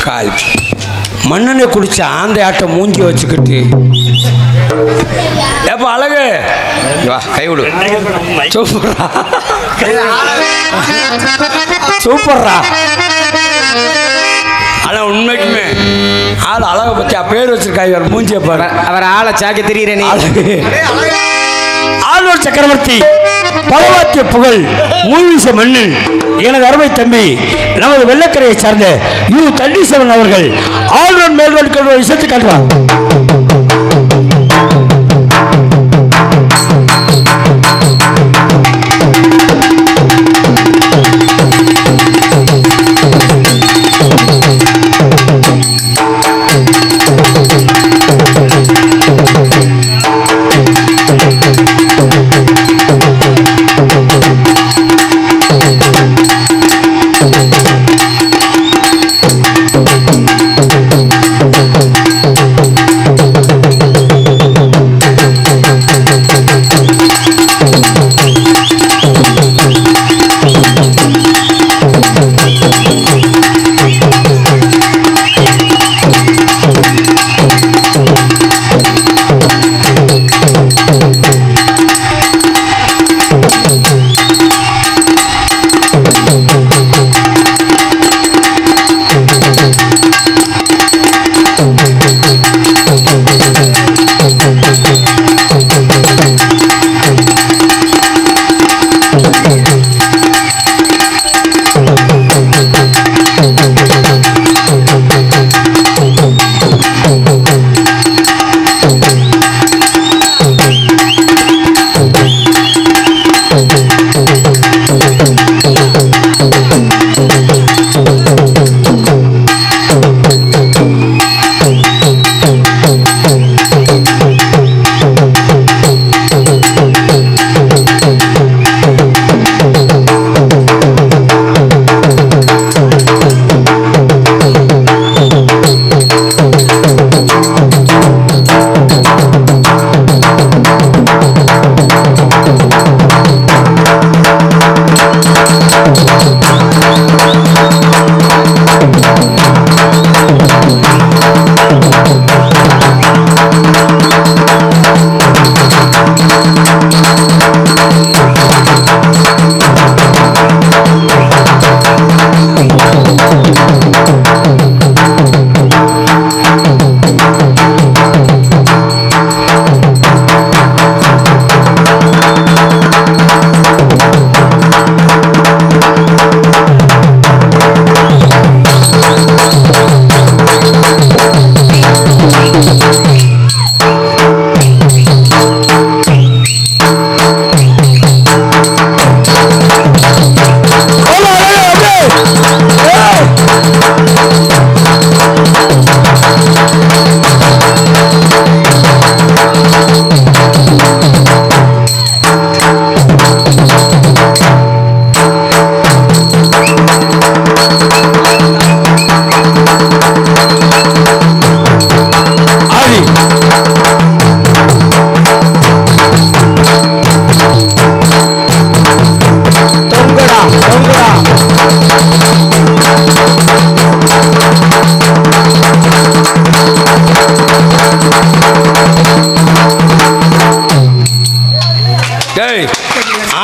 கால் மண்ணெண்ணை குடிச்ச ஆந்தை ஆட்டம் மூஞ்சி வச்சுக்கிட்டு ஏப்பா அழகு வா கை விடு. சூப்பர்ரா சூப்பர்ரா. ஆனால் உண்மைக்குமே ஆள் அழகை பற்றி பேர் வச்சிருக்காங்க இவர் மூஞ்சியை பாரு. அவர் ஆளை சாக்க தெரியுற நீ. ஆளுநர் சக்கரவர்த்தி பலவாத்திய புகழ் மூவிச மண்ணில் எனது அருமை தம்பி நமது வெள்ளக்கரையை சார்ந்த யு தண்டீசவன் அவர்கள் ஆளுநர் மேல்வர்க்க விஷயத்தை காட்டுவார்.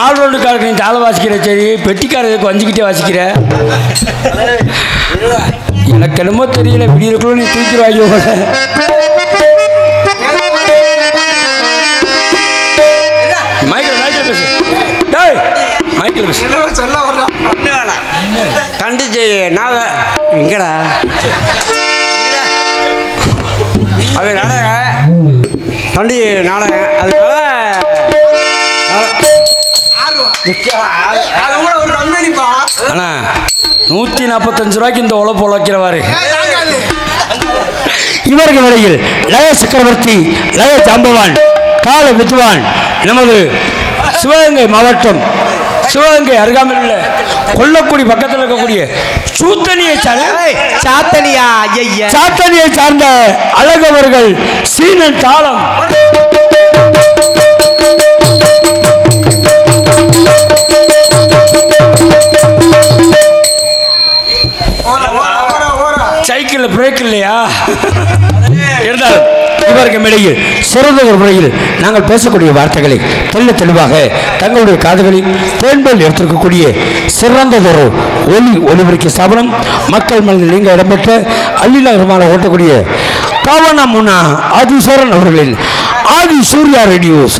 ஆல்ரவுண்டுக்காரருக்கு நீ தாள வாசிக்கிற சரி, பெட்டிக்காரருக்கு வஞ்சிக்கிட்டே வாசிக்கிற. எனக்கு என்னமோ தெரியல, விடியலுக்குள்ள நீ தூக்கிடுவாங்க. கண்டிச்சு நான் எங்கடா அது நாடக கண்டி நாடகம் அதனால அண்ணா 145 ரூபாய்க்கு இந்த உழப்பு உழைக்கிறவாரு. இவர்கள் இடையில் லய சக்கரவர்த்தி, லய ஜாம்பவான், கால வித்வான் நமது சிவகங்கை மாவட்டம் சிவகங்கை அருகாமையில் உள்ள கொல்லக்குடி பக்கத்தில் இருக்கக்கூடிய சாத்தனியை சார்ந்த அழகவர்கள் சீனன் தாளம் சைக்கிள் பிரேக் இல்லையா இருந்தாலும் இவருக்கு இடையில் சிறந்த ஒரு முறையில் நாங்கள் பேசக்கூடிய வார்த்தைகளை தெல்ல தெளிவாக தங்களுடைய காதுகளில் தேன்போல் எடுத்திருக்கக்கூடிய சிறந்ததொரு ஒலிபெருக்கி ஸ்தாபனம் மக்கள் மனதில் நீங்க இடம்பெற்ற அள்ளிநகரமாக ஓட்டக்கூடிய காவனா முன்னா ஆதிசோரன் அவர்களின் ஆதி சூர்யா ரேடியோஸ்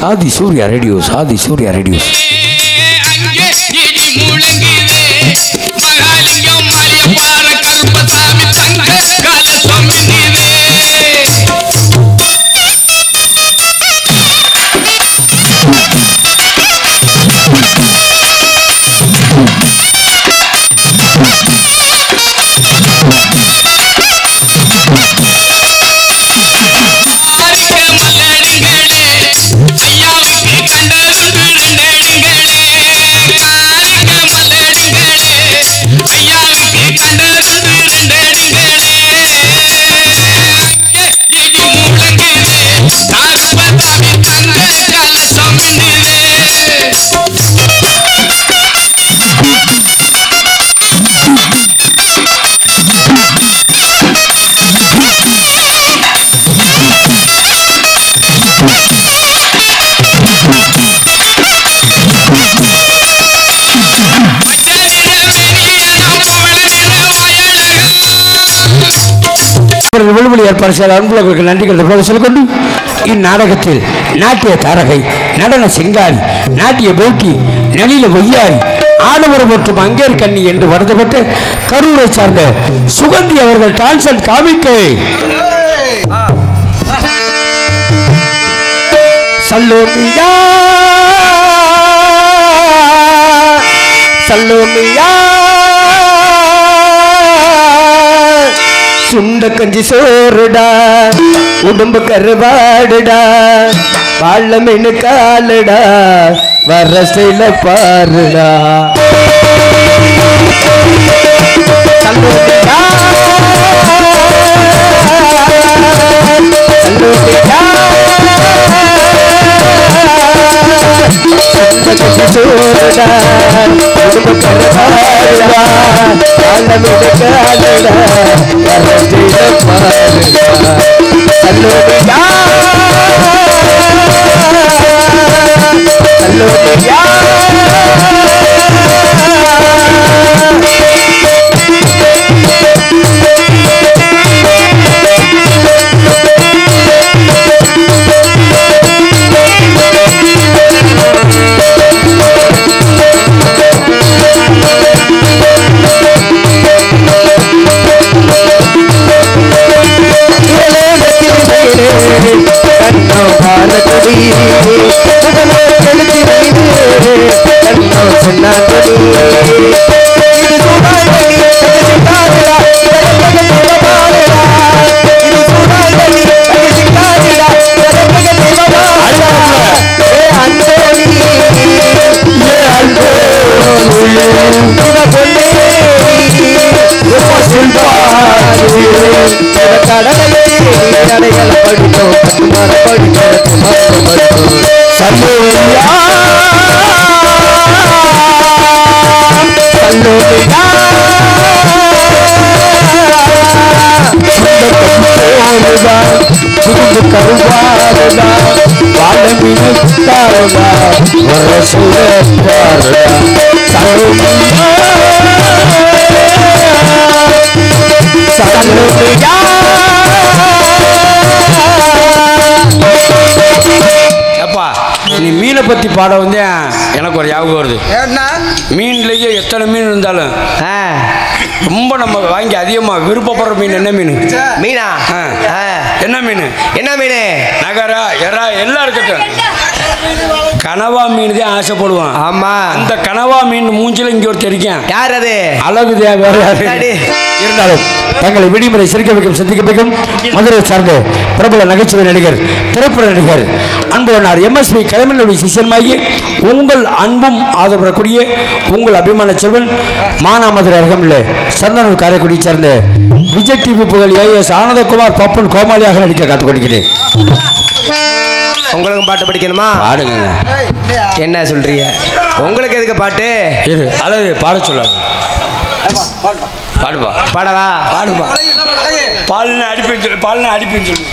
விழுமொழி ஏற்பாடு செய்த அன்புள்ளவர்களுக்கு நன்றிகள் சொல்லிக்கொண்டு இந்நாடகத்தில் நாட்டிய தாரகை நடன சிங்காரி நாட்டிய போட்டி நளில ஒய்யாரி ஆடவர் மற்றும் அங்கேர் கண்ணி என்று வருத்தப்பட்டு கரூரை சார்ந்த சுகந்தி அவர்கள் டான்ஸ் அண்ட் காமிக்கை சல்லோமியா சல்லோமியா சுண்ட கஞ்சி சோறுடா உடம்பு கருவாடுடா வாழ மீன் காலுடா வரசையில பாருடா சல்லோமியா சல்லோமியா சோறுடா உடம்பு கருவாடுடா வாழ மீன் காலுடா நீ மீனை பற்றி பாட வந்து எனக்கு ஒரு ஞாபகம் வருது. மீன்லேயே எத்தனை மீன் இருந்தாலும் ரொம்ப நம்ம வாங்கி அதிகமாக விருப்பப்படுற மீன் என்ன மீன்? மீனா? என்ன மீன்? என்ன மீன்? நகரா எறா எல்லாம் இருக்கட்டும். கனவா மீன் தான் ஆசைப்படுவான். ஆமா, அந்த கனவா மீன் மூஞ்சில இங்கே ஒருத்தர் இருக்கேன். யார் அது? அழகு தேவை இருந்தாலும் தங்களை விடுமுறை சிரிக்க வைக்கும் சிந்திக்க வைக்கும் மதுரை சார்ந்த பிரபல நகைச்சுவை நடிகர் திரைப்பட நடிகர் அன்புவனார் MSP கலைமனுடைய சிஷியமாகி உங்கள் அன்பும் ஆதரவுக்கூடிய உங்கள் அபிமான செல்வன் மானாமதுரை அருகமில்லை சந்தனூர் காரைக்குடியை சேர்ந்த விஜய் டிவி புகழ் AS ஆனந்தகுமார் பப்பன் கோமாளியாக நடிக்க காத்துக் கொள்கிறேன். உங்களுக்கும் பாட்டு படிக்கணுமா? பாடுங்க. என்ன சொல்றீங்க? உங்களுக்கு எதுக்கு பாட்டு? அழகு பாட சொல்லாது. பாடுப்பா. பாடவா? பாடுப்பா. பால்னு அடிப்பேன்னு சொல்லு.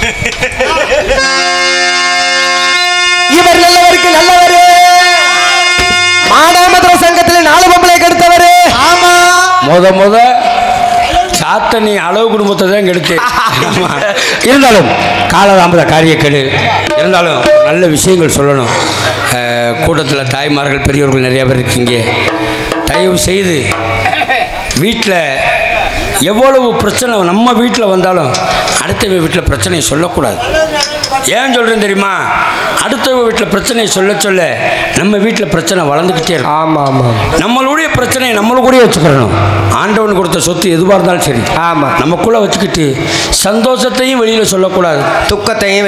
இவர் நல்லவருக்கு நல்லவரு, மானாமதுரை சங்கத்தில் 4 பொம்பளை கெடுத்தவரு. ஆமா, முத சாத்தனி அளவு குடும்பத்தை தான் கெடுத்து. இருந்தாலும் காலதாமத காரியக்கெடு இருந்தாலும் நல்ல விஷயங்கள் சொல்லணும். கூட்டத்தில் தாய்மார்கள் பெரியவர்கள் நிறைய பேர் இருக்கீங்க. தயவு செய்து வீட்டில் எவ்வளவு பிரச்சனை நம்ம வீட்டில் வந்தாலும் அடுத்தவங்க வீட்டில் பிரச்சனையை சொல்லக்கூடாது. ஏன் சொல்கிறேன் தெரியுமா? அடுத்தவங்க வீட்டில் பிரச்சனையை சொல்ல நம்ம வீட்டில் பிரச்சனை வளர்ந்துக்கிட்டே இருக்கும். ஆமாம் ஆமாம். நம்மளுடைய பிரச்சனையை நம்மளுக்குள்ளே வச்சுக்கிறணும். ஆண்டவன் கொடுத்த சொத்து எதுவாக இருந்தாலும் சரி, ஆமாம், நமக்குள்ளே வச்சுக்கிட்டு சந்தோஷத்தையும் வெளியில் சொல்லக்கூடாது, துக்கத்தையும்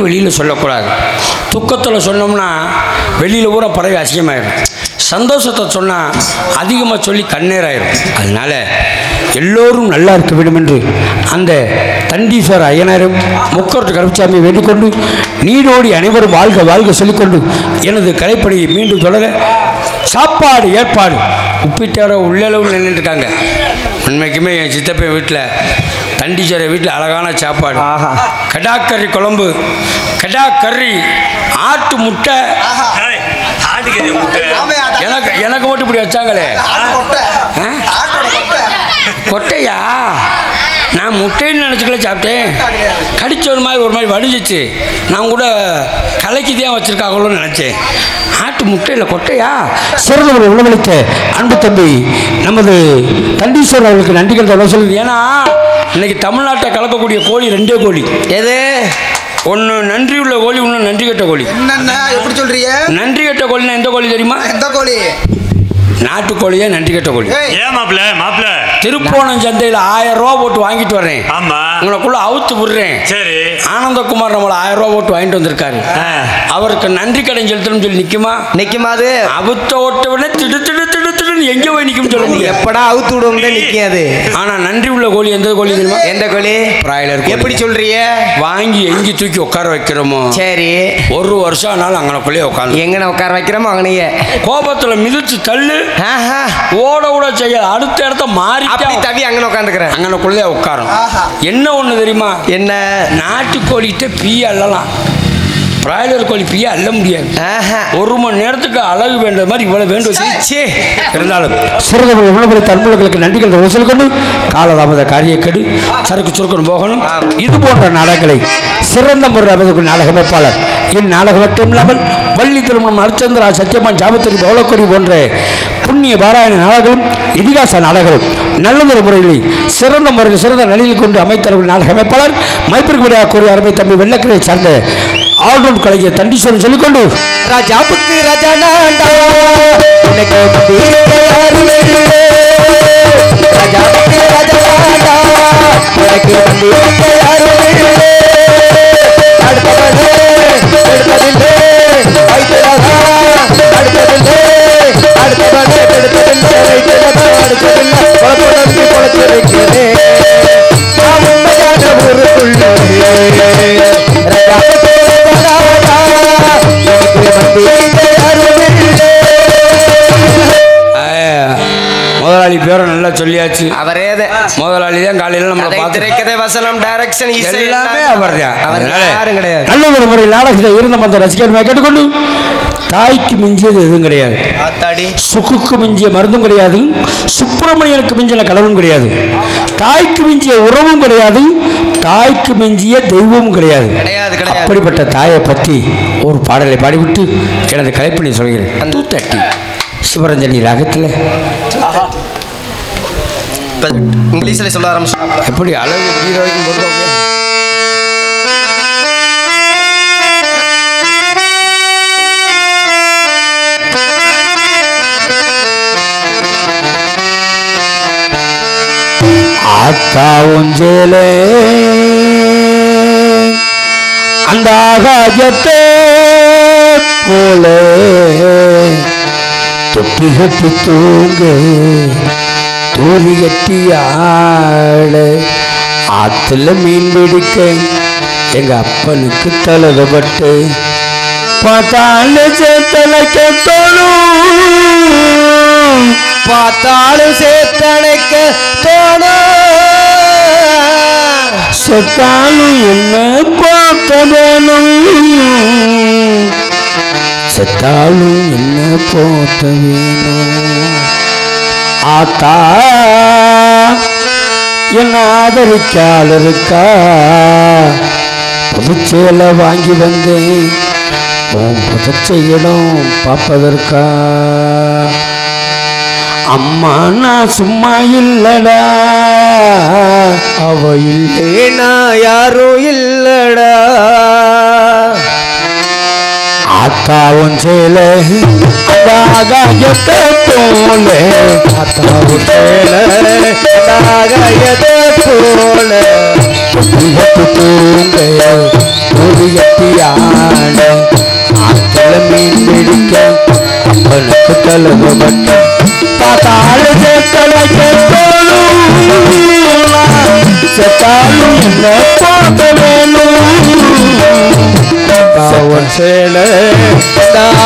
வெளியில் சொல்லக்கூடாது. துக்கத்தில் சொன்னோம்னா வெளியில் பூரா பறவை அசிங்கமாயிடும். சந்தோஷத்தை சொன்னால் அதிகமாக சொல்லி கண்ணீராயிரும். அதனால் எல்லோரும் நல்லா இருக்க வேண்டும் என்று அந்த தண்டீஸ்வர ஐயனாரும் முக்கரத்து கருப்பசாமி வேண்டிக்கொண்டு நீடோடி அனைவரும் வாழ்க வாழ்க சொல்லிக்கொண்டு எனது கலைப்பணியை மீண்டும் தொடர சாப்பாடு ஏற்பாடு உப்பிட்டார உள்ளளவு நின்றுருக்காங்க. உண்மைக்குமே என் சித்தப்பை வீட்டில் தண்டீஸ்வர வீட்டில் அழகான சாப்பாடு, கடாக்கறி குழம்பு, கடாக்கறி, ஆட்டு முட்டை. எனக்கு மட்டும் இப்படி வச்சாங்களே கொட்டையா? நான் முட்டைன்னு நினச்சிக்கல சாப்பிட்டேன். கடிச்ச ஒரு மாதிரி வடிஞ்சிச்சு. நான் கூட கலைக்கு தான் வச்சுருக்காங்களோன்னு நினச்சேன். ஆட்டு முட்டையில் கொட்டையா? சிறந்த உணவளித்த அன்பு தம்பி நமது தண்டீஸ்வரர் அவர்களுக்கு நன்றிகள் சொல்லுது. ஏன்னா இன்னைக்கு தமிழ்நாட்டை கலக்கக்கூடிய கோழி 2 கோழி. எது? ஒன்று நன்றி உள்ள கோழி, ஒன்று நன்றி கெட்ட கோழி. என்னென்ன எப்படி சொல்றீங்க? நன்றி கெட்ட கோழின்னா எந்த கோழி தெரியுமா? எந்த கோழி? நாட்டுக்கோழியே நன்றி கெட்ட கோழி. ஏன் மாப்பிள்ள திருப்போணம் சந்தையில் 1000 ரூபா போட்டு வாங்கிட்டு வர்றேன். ஆமா, உங்களுக்குள்ள அவுத்து விடுறேன். சரி, ஆனந்தகுமார் நம்மளை 1000 ரூபா போட்டு வாங்கிட்டு வந்திருக்காரு. அவருக்கு நன்றி கடன் செலுத்தணும் சொல்லி நிக்குமா? அது அவுத்த ஓட்ட விட திடுன்னு எங்க போய் நிக்கும் சொல்ல முடியும். எப்படா அவுத்து விடுவோம் நிக்காது. ஆனா நன்றி உள்ள கோழி எந்த கோழி தெரியுமா? எந்த கோழி? பிராய்லர். எப்படி சொல்றீங்க? வாங்கி எங்க தூக்கி உட்கார வைக்கிறோமோ, சரி, 1 வருஷம் ஆனாலும் அங்கனக்குள்ளே உட்காந்து எங்கன உட்கார வைக்கிறோமோ அங்கனையே கோபத்துல மிதிச்சு தள்ளு ஓட செய்ய அடுத்த இடத்த மாறி அப்படி தவி அங்கே உட்காந்துக்கிறேன். அங்கனக்குள்ளே உட்காரும். என்ன ஒண்ணு தெரியுமா? என்ன? நாட்டுக்கோழிட்ட பீய அள்ளலாம், பிராய்லர் கோழி பீய அள்ள முடியாது. 1 மணி நேரத்துக்கு அழகு வேண்ட மாதிரி இவ்வளவு வேண்டும். இருந்தாலும் சிறந்த உணவு தன்முறைகளுக்கு நன்றிகள் வசூல் கொண்டு காலதாமத காரியக்கெடு சரக்கு சுருக்கணும் போகணும். இது போன்ற நாடகங்களை சிறந்த முறை அமைப்பு நாடக அமைப்பாளர் இந்நாடகம் மட்டும் இல்லாமல் வள்ளி திருமணம், அரிச்சந்திரா, சத்தியமான், ஜாபத்திரி, பவளக்கொடி போன்ற புண்ணிய பாராயண நாடகங்களும் இதிகாச நாடகங்களும் நல்ல முறையில் சிறந்த முறையில் சிறந்த நிலையில் கொண்டு அமைத்தவர்கள் நாடக அமைப்பாளர் மைப்பிற்கு கூறிய அருமை தம்பி வெள்ளக்கரை சார்ந்த ஆல்ரவுண்ட் கலைஞர் தண்டீஸ்வரன் சொல்லிக்கொண்டு ராஜாவுக்கு ராஜானாண்டா ராஜாவுக்கு ராஜானாண்டா எனக்கு முதலாளி பேரை நல்லா சொல்லியாச்சு. அவரே முதலாளி தான் காலையில் நம்ம பார்த்துருக்கதே வசனம், டைரக்ஷன், எல்லாமே அவர் தான். யாரும் கிடையாது. நல்ல ஒரு முறை நாடகத்தில் இருந்த அந்த ரசிகர்களை கேட்டுக்கொண்டு தாய்க்கு மிஞ்சியது எதுவும் கிடையாது, சுக்குக்கு மிஞ்சிய மருந்தும் கிடையாது, சுப்பிரமணியனுக்கு மிஞ்சின கடவுளும் கிடையாது, தாய்க்கு மிஞ்சிய உறவும் கிடையாது, தாய்க்கு மிஞ்சிய தெய்வமும் கிடையாது. அப்படிப்பட்ட தாயை பற்றி ஒரு பாடலை பாடிவிட்டு எனது கலைப்பணி சொல்கிறேன். தூத்தட்டி சிவரஞ்சனி ராகத்தில் இங்கிலீஷ்ல சொல்ல ஆரம்பிச்சு எப்படி அழகு வரைக்கும் பொறுப்பாக ஆத்தா ஒஞ்சேலே அந்த ஆகாயத்தை போல தொப்பி கட்டி தூங்க தூரி கட்டி ஆட ஆத்துல மீன் பிடிக்க எங்க அப்பனுக்கு தலகப்பட்டு பார்த்தாலும் சேத்தனைக்க தோணும் பார்த்தாலும் சேத்தனைக்க தோணும் செத்தாலும் என்ன பார்க்க வேணும் செத்தாலும் என்ன போத்த வேணும் ஆத்தா என்ன ஆதரிக்கால் இருக்கா புதுச்சேலை வாங்கி வந்தேன் உன் புதுச்செய்யணும் பார்ப்பதற்கா அம்மா நான் சும்மா இல்லடா அவ இல்லேனா யாரும் இல்லடா ஆத்தாவும் சேல ஆகாயத்தை போல ஆத்தாவும் சேல ஆகாயத்தை போல தூங்க ஒரு எட்டி ஆட ஆத்துல மீன் பிடிக்க அப்பனுக்கு தலகப்பட்டு பார்த்தாலும் சேத்தலைக்க தோணும் செத்தாலும் என்ன பார்க்க வேணும் ஆத்தாவும் சேல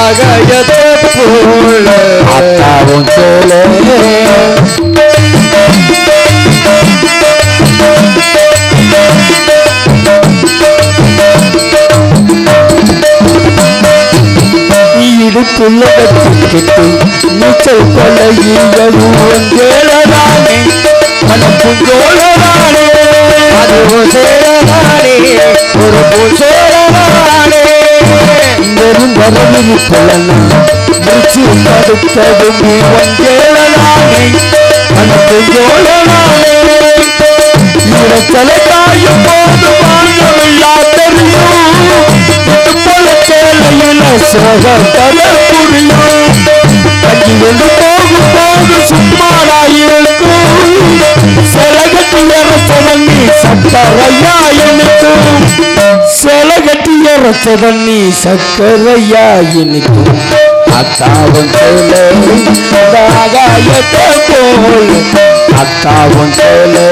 ஆகாயத்தை போல ஆத்தாவும் சேல இடுப்புள்ள கட்டிக்கிட்டு நீச்சல் கொலையியலுவங்கேளதானே மனப்புஞ்சோளதானே அதுவும் சேலதானே ஒரு பூசோளதானே நெருங்கரவி கொள்ளனா முடிச்சு தடுத்தது நீ வங்கேளதானே மனப்புஞ்சோளதானே இறச்சலை காயும் போது வாங்கவில்லா தெரியும் போல சேலையில சோகம் தர புரியும் கட்டி வந்து போகும் போது சும்மாராயிருக்கும் செலகட்டி இறச்சதன் நீ சக்கரையாயனுக்கும் செலகட்டி இறச்சதன் நீ சக்கரையாயனுக்கும் அத்தாவும் சேலை ஆகாயத்தை போல் அத்தாவும் சேலை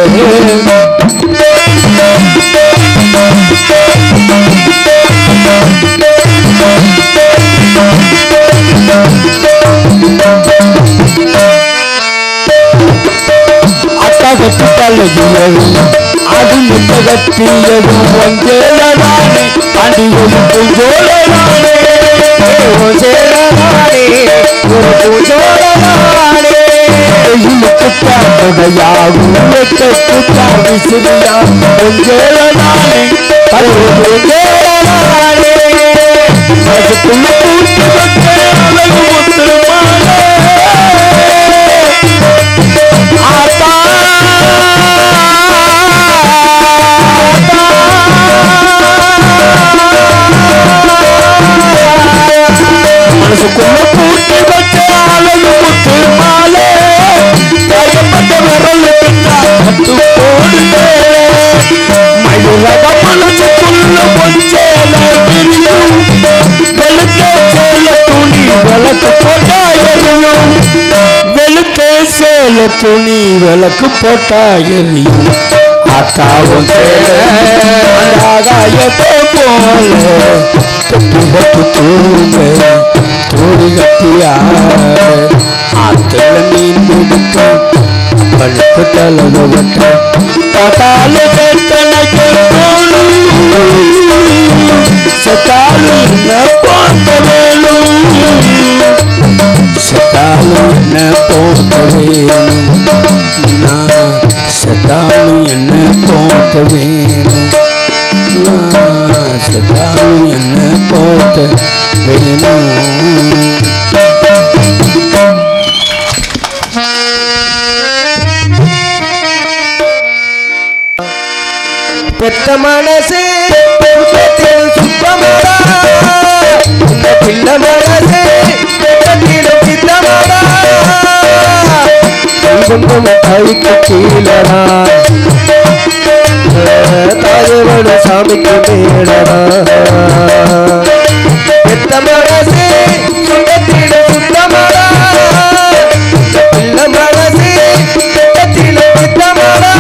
அத்தா கட்டி தள்ளது அது முத்த கட்டியது வங்கேளதானே அடியொலி பூஞ்சோளதானே சேலதானே ஒரு பூசோளதானே இழுக்கு தாழ்வையாகும் வெட்டக்கு தாவி சிறியா வங்கேளதானே அது பூசோளதானே அதுக்குள்ள பூத்து வச்ச அழகு முத்திருமானே ஆத்தா மனசுக்குள்ள பூட்டி வச்ச அழகு முத்திருமாலே தயப்பட்ட விரல் கட்டு போடுதே மயிலக மனசுக்குள்ள கொஞ்சேல விரியும் வெளுத்த சேல துணி விளக்கு போட்டா எரியும் வெளுத்த சேல துணி விளக்கு போட்டா எரியும் ஆத்தாவும் சேல ஆகாயத்தை போல தொட்டு கட்டு தூங்க தோடி கட்டியா ஆத்துல மீன் பிடிக்க பழுப்பு தலகப்பட்ட பார்த்தாலு சேத்தனைக்க தோணும் செத்தாலும் என்ன பார்க்க வேணும் செத்தாலும் என்ன போக்க வேணும் நான் செத்தாலும் என்ன போக்க வேணும் நான் செத்தாலும் என்ன போக்க வேணும் பெத்த மனசு சுத்தமடா இந்த பிள்ளை மனசு சொந்தம் தாய்க்கு கீழடா தாயவள சாமிக்கு மேலடா எத்த மனசு சொந்தத்தில சுத்தமாடா பிள்ள மனசு சொந்தத்தில சுத்தமாடா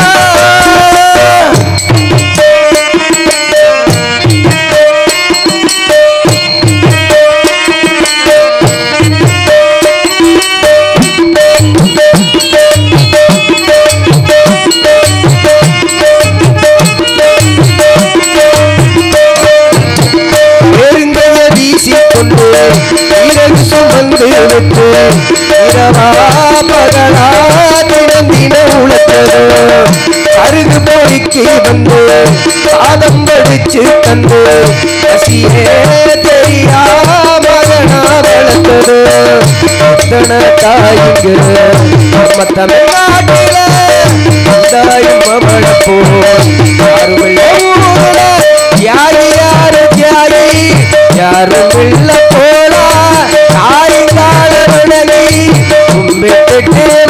சுமந்து விட்டு இரவா பகலா தினம் தினம் உழைத்தது அருகு போய்க்கு வந்து பாதம் படிச்சு தந்து பசியே தெரியா மகனா வளர்த்தது எத்தனை தாய்க்கு நம்ம தமிழ்நாட்டில தாயும் அவளை போல் யாரு யாரு தியாகி யாரும் இல்ல போலா தாய்கால உலகி கும்பிட்டு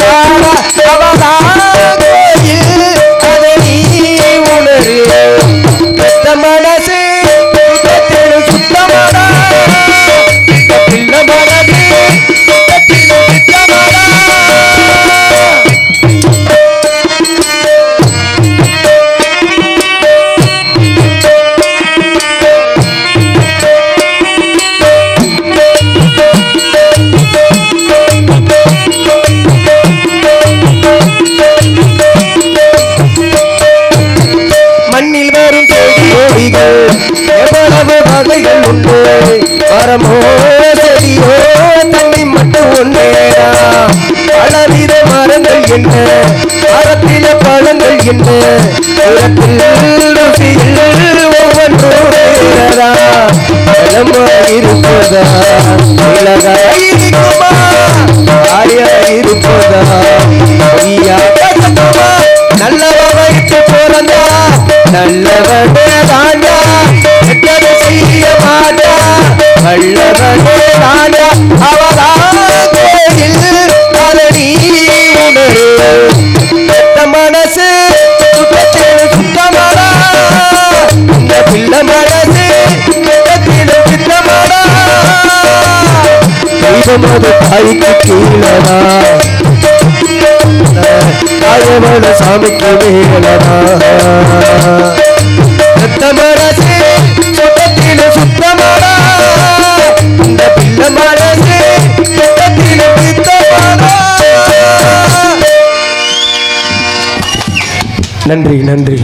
வாழ அவதான் கோயில் அதை நீ உணரு பெத்த மனசு சுத்தமாடா பிள்ள மனசு சுத்தமாடா எவ்வளவு வகைகள் உண்டு மரமோ செடியோ தண்ணி மட்டும் ஒன்றேடா பலவித மரங்கள் என்ன மரத்தில பழங்கள் என்ன உரத்தில் ருசியில் ஒவ்வொன்றும் வேறதா பழமா இருப்பதா இலகா இருக்குமா ஆயா இருப்பதா நல்லவ வைத்து பிறந்தா நல்லவனே தாண்டா கெட்டது செய்ய மாட்டா நல்லவனே தாண்டா அவதான் கோயில் அதை நீ உணரு பெத்த மனசு சுத்தத்தில் சுத்தமாடா இந்த பிள்ளை மனசு சுத்தத்தில் சுத்தமாடா தெய்வம் அது தாய்க்கு கீழடா தாயவள சாமிக்கு மேலடா பெத்த மனசு சொந்தத்தில சுத்தமாடா இந்த பிள்ளை மனசு சொந்தத்தில சுத்தமாடா. நன்றி நன்றி.